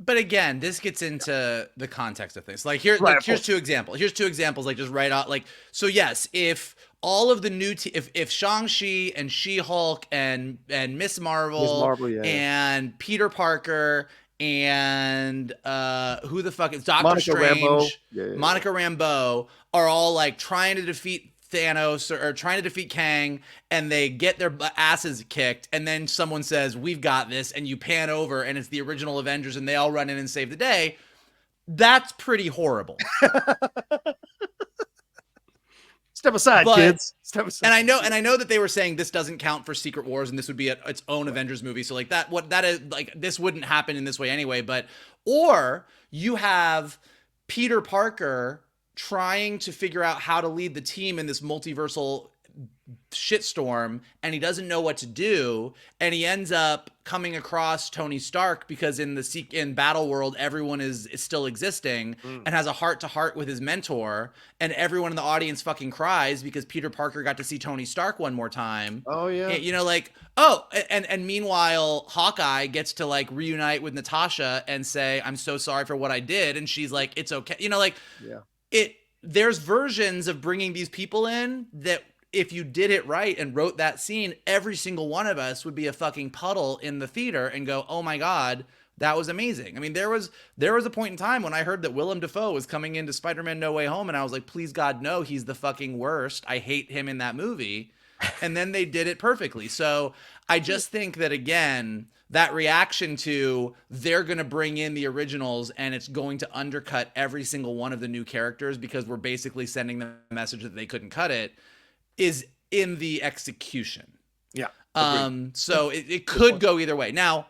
But again, this gets into the context of things. Like here, Right, like of here's course. two examples. Here's two examples. Like just right out. Like so, yes. If all of the new, if Shang-Chi and She-Hulk and Miss Ms. Marvel Marvel, yeah. and Peter Parker and who the fuck is Doctor Monica Rambeau. Strange, Yeah. Monica Rambeau are all like trying to defeat Thanos or trying to defeat Kang, and they get their asses kicked, and then someone says, "We've got this," and you pan over, and it's the original Avengers, and they all run in and save the day. That's pretty horrible. Step aside, But- kids. Step aside. And I know that they were saying this doesn't count for Secret Wars, and this would be its own Avengers movie. So like that is like this wouldn't happen in this way anyway. But or you have Peter Parker trying to figure out how to lead the team in this multiversal shitstorm, and he doesn't know what to do, and he ends up coming across Tony Stark because in Battle World everyone is still existing, and has a heart to heart with his mentor, and everyone in the audience fucking cries because Peter Parker got to see Tony Stark one more time. Oh yeah. You know, like, oh, and meanwhile Hawkeye gets to like reunite with Natasha and say, "I'm so sorry for what I did," and she's like, "It's okay." You know, like, Yeah. There's versions of bringing these people in that if you did it right and wrote that scene, every single one of us would be a fucking puddle in the theater and go, "Oh my God, that was amazing." I mean, there was a point in time when I heard that Willem Dafoe was coming into Spider-Man No Way Home, and I was like, please God, no, he's the fucking worst. I hate him in that movie. And then they did it perfectly. So I just think that, again, that reaction to they're going to bring in the originals and it's going to undercut every single one of the new characters because we're basically sending them a message that they couldn't cut it is in the execution. Yeah. So it could go either way. Now,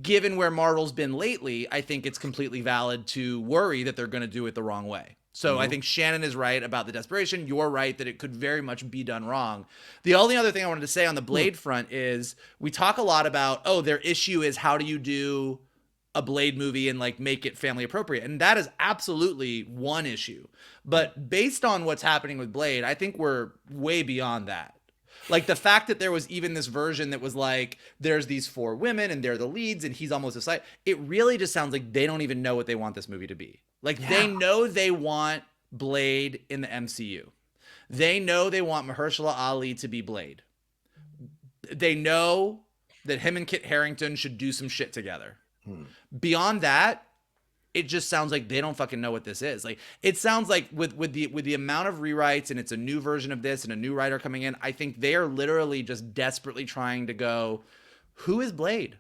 given where Marvel's been lately, I think it's completely valid to worry that they're going to do it the wrong way. So I think Shannon is right about the desperation. You're right that it could very much be done wrong. The only other thing I wanted to say on the Blade front is we talk a lot about, oh, their issue is how do you do a Blade movie and like make it family appropriate. And that is absolutely one issue. But based on what's happening with Blade, I think we're way beyond that. Like the fact that there was even this version that was like, there's these 4 women and they're the leads and he's almost a side. It really just sounds like they don't even know what they want this movie to be. Like they know they want Blade in the MCU. They know they want Mahershala Ali to be Blade. They know that him and Kit Harington should do some shit together. Beyond that, it just sounds like they don't fucking know what this is. Like it sounds like with the amount of rewrites and it's a new version of this and a new writer coming in, I think they are literally just desperately trying to go, who is Blade?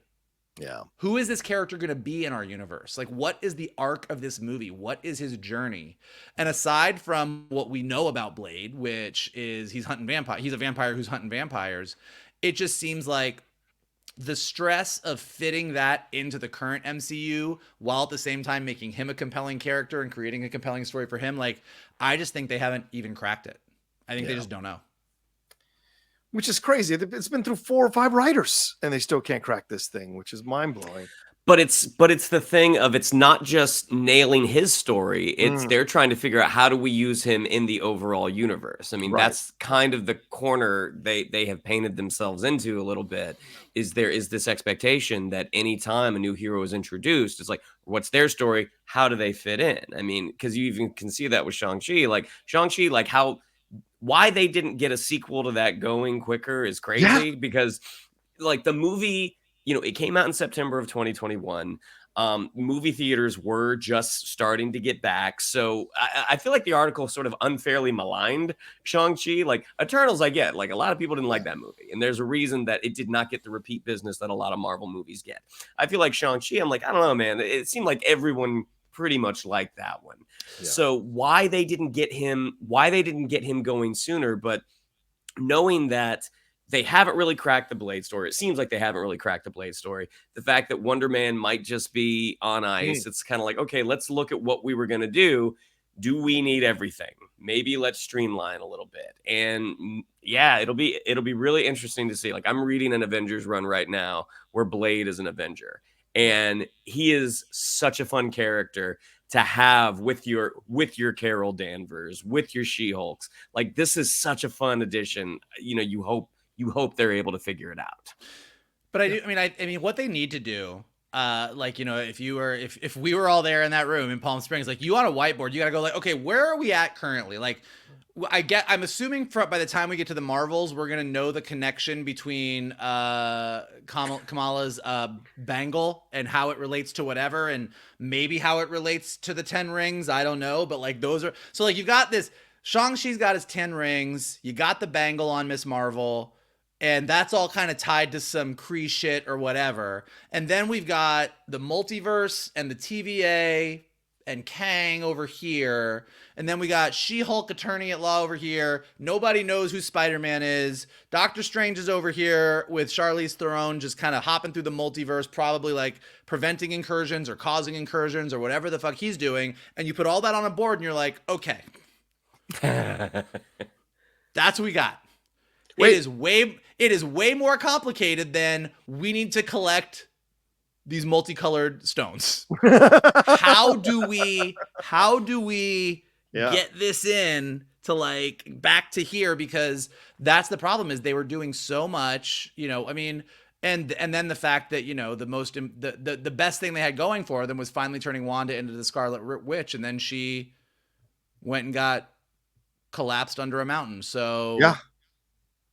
Yeah. Who is this character going to be in our universe? Like, what is the arc of this movie? What is his journey? And aside from what we know about Blade, which is he's hunting vampires, he's a vampire who's hunting vampires, it just seems like the stress of fitting that into the current MCU while at the same time making him a compelling character and creating a compelling story for him, like, I just think they haven't even cracked it. I think they just don't know. Which is crazy. It's been through 4 or 5 writers and they still can't crack this thing, which is mind-blowing. But it's the thing of it's not just nailing his story. It's they're trying to figure out how do we use him in the overall universe. I mean, that's kind of the corner they have painted themselves into a little bit. Is there is this expectation that anytime a new hero is introduced, it's like, what's their story? How do they fit in? I mean, because you even can see that with Shang-Chi. Like why they didn't get a sequel to that going quicker is crazy because like the movie, you know, it came out in September of 2021. Movie theaters were just starting to get back. So I feel like the article sort of unfairly maligned Shang-Chi. Like Eternals, I get, like a lot of people didn't like that movie. And there's a reason that it did not get the repeat business that a lot of Marvel movies get. I feel like Shang-Chi, I'm like, I don't know, man. It seemed like everyone pretty much liked that one. Yeah. So why they didn't get him going sooner, but knowing that they haven't really cracked the Blade story. It seems like they haven't really cracked the Blade story. The fact that Wonder Man might just be on ice. It's kind of like, okay, let's look at what we were going to do. Do we need everything? Maybe let's streamline a little bit. And yeah, it'll be really interesting to see. Like I'm reading an Avengers run right now where Blade is an Avenger. And he is such a fun character to have with your Carol Danvers, with your She-Hulks. Like this is such a fun addition. You know, you hope they're able to figure it out. But I mean, what they need to do, like, you know, if we were all there in that room in Palm Springs, like you on a whiteboard, you got to go like, okay, where are we at currently? Like, I'm assuming by the time we get to the Marvels, we're going to know the connection between Kamala's bangle and how it relates to whatever, and maybe how it relates to the 10 rings. I don't know. But like those are, so like you've got this, Shang-Chi's got his 10 rings. You got the bangle on Miss Marvel. And that's all kind of tied to some Kree shit or whatever. And then we've got the multiverse and the TVA and Kang over here. And then we got She-Hulk attorney at law over here. Nobody knows who Spider-Man is. Doctor Strange is over here with Charlize Theron just kind of hopping through the multiverse, probably like preventing incursions or causing incursions or whatever the fuck he's doing. And you put all that on a board and you're like, okay. That's what we got. Wait. It is way more complicated than we need to collect these multicolored stones. How do we get this in to like back to here? Because that's the problem, is they were doing so much, you know, I mean, and then the fact that, you know, the best thing they had going for them was finally turning Wanda into the Scarlet Witch, and then she went and got collapsed under a mountain. So yeah.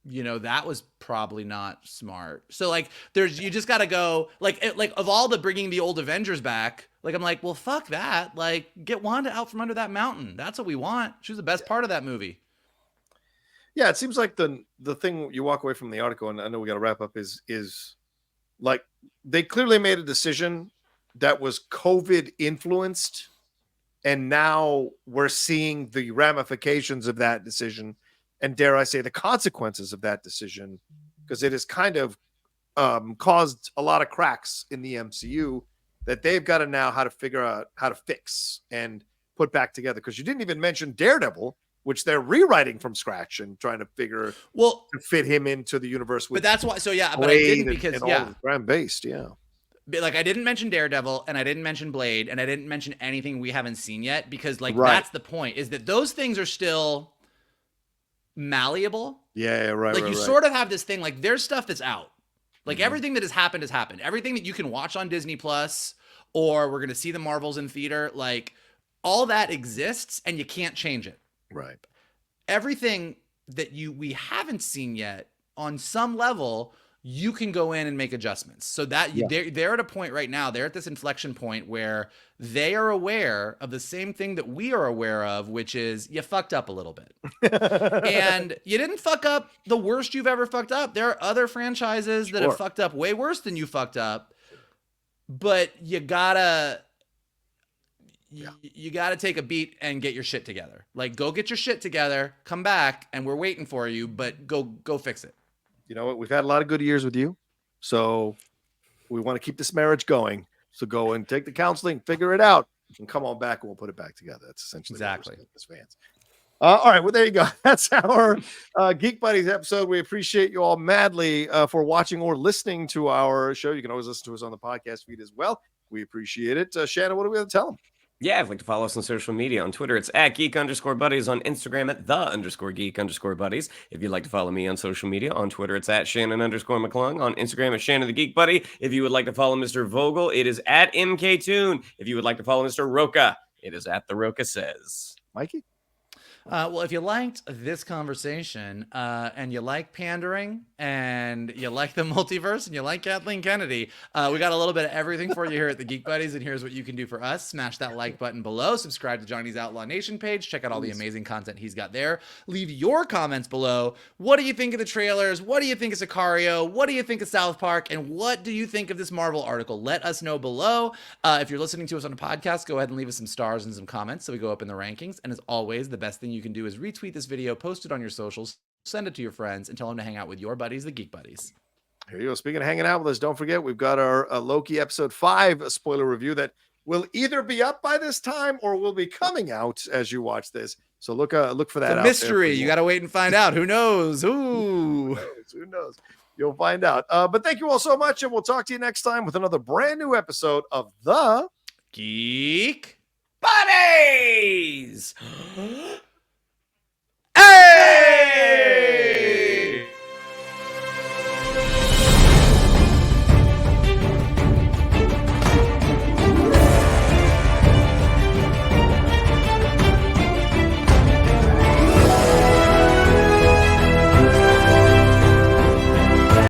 You know, that was probably not smart. So like you just got to go like of all the bringing the old Avengers back, like I'm like, well, fuck that. Like get Wanda out from under that mountain. That's what we want. She was the best part of that movie. Yeah. It seems like the thing you walk away from the article, and I know we got to wrap up, is like they clearly made a decision that was COVID influenced. And now we're seeing the ramifications of that decision. And dare I say the consequences of that decision, because it has kind of caused a lot of cracks in the MCU that they've got to now how to figure out how to fix and put back together. Because you didn't even mention Daredevil, which they're rewriting from scratch and trying to figure to fit him into the universe. But that's why. So yeah, but I didn't because brand based. Yeah. Like I didn't mention Daredevil and I didn't mention Blade and I didn't mention anything we haven't seen yet, because like that's the point, is that those things are still malleable. Right. Like you sort of have this thing, like there's stuff that's out. Like everything that has happened has happened. Everything that you can watch on Disney Plus, or we're going to see the Marvels in theater, like all that exists and you can't change it. Right. Everything that we haven't seen yet, on some level, you can go in and make adjustments. So that they're at a point right now, they're at this inflection point where they are aware of the same thing that we are aware of, which is you fucked up a little bit. And you didn't fuck up the worst you've ever fucked up. There are other franchises that have fucked up way worse than you fucked up, but you gotta take a beat and get your shit together. Like go get your shit together, come back, and we're waiting for you, but go fix it. You know what? We've had a lot of good years with you, so we want to keep this marriage going. So go and take the counseling, figure it out, and come on back, and we'll put it back together. That's essentially exactly as fans. All right, well there you go. That's our Geek Buddies episode. We appreciate you all madly for watching or listening to our show. You can always listen to us on the podcast feed as well. We appreciate it. Shannon, what do we have to tell them? Yeah, if you'd like to follow us on social media, on Twitter, it's at @geek_buddies, on Instagram at @the_geek_buddies. If you'd like to follow me on social media, on Twitter, it's at @Shannon_McClung, on Instagram, it's Shannon the Geek Buddy. If you would like to follow Mr. Vogel, it is at MKToon. If you would like to follow Mr. Rocha, it is at The Rocha Says. Mikey? Well, if you liked this conversation and you like pandering and you like the multiverse and you like Kathleen Kennedy, we got a little bit of everything for you here at the Geek Buddies, and here's what you can do for us. Smash that like button below. Subscribe to Johnny's Outlaw Nation page. Check out all the amazing content he's got there. Leave your comments below. What do you think of the trailers? What do you think of Sicario? What do you think of South Park? And what do you think of this Marvel article? Let us know below. If you're listening to us on a podcast, go ahead and leave us some stars and some comments so we go up in the rankings. And as always, the best thing you can do is retweet this video, post it on your socials, send it to your friends, and tell them to hang out with your buddies, the Geek Buddies. Here you go. Speaking of hanging out with us, don't forget we've got our Loki episode 5 spoiler review that will either be up by this time or will be coming out as you watch this. So look for that. It's a mystery. You got to wait and find out. Who knows? Who knows? You'll find out. But thank you all so much, and we'll talk to you next time with another brand new episode of the Geek Buddies.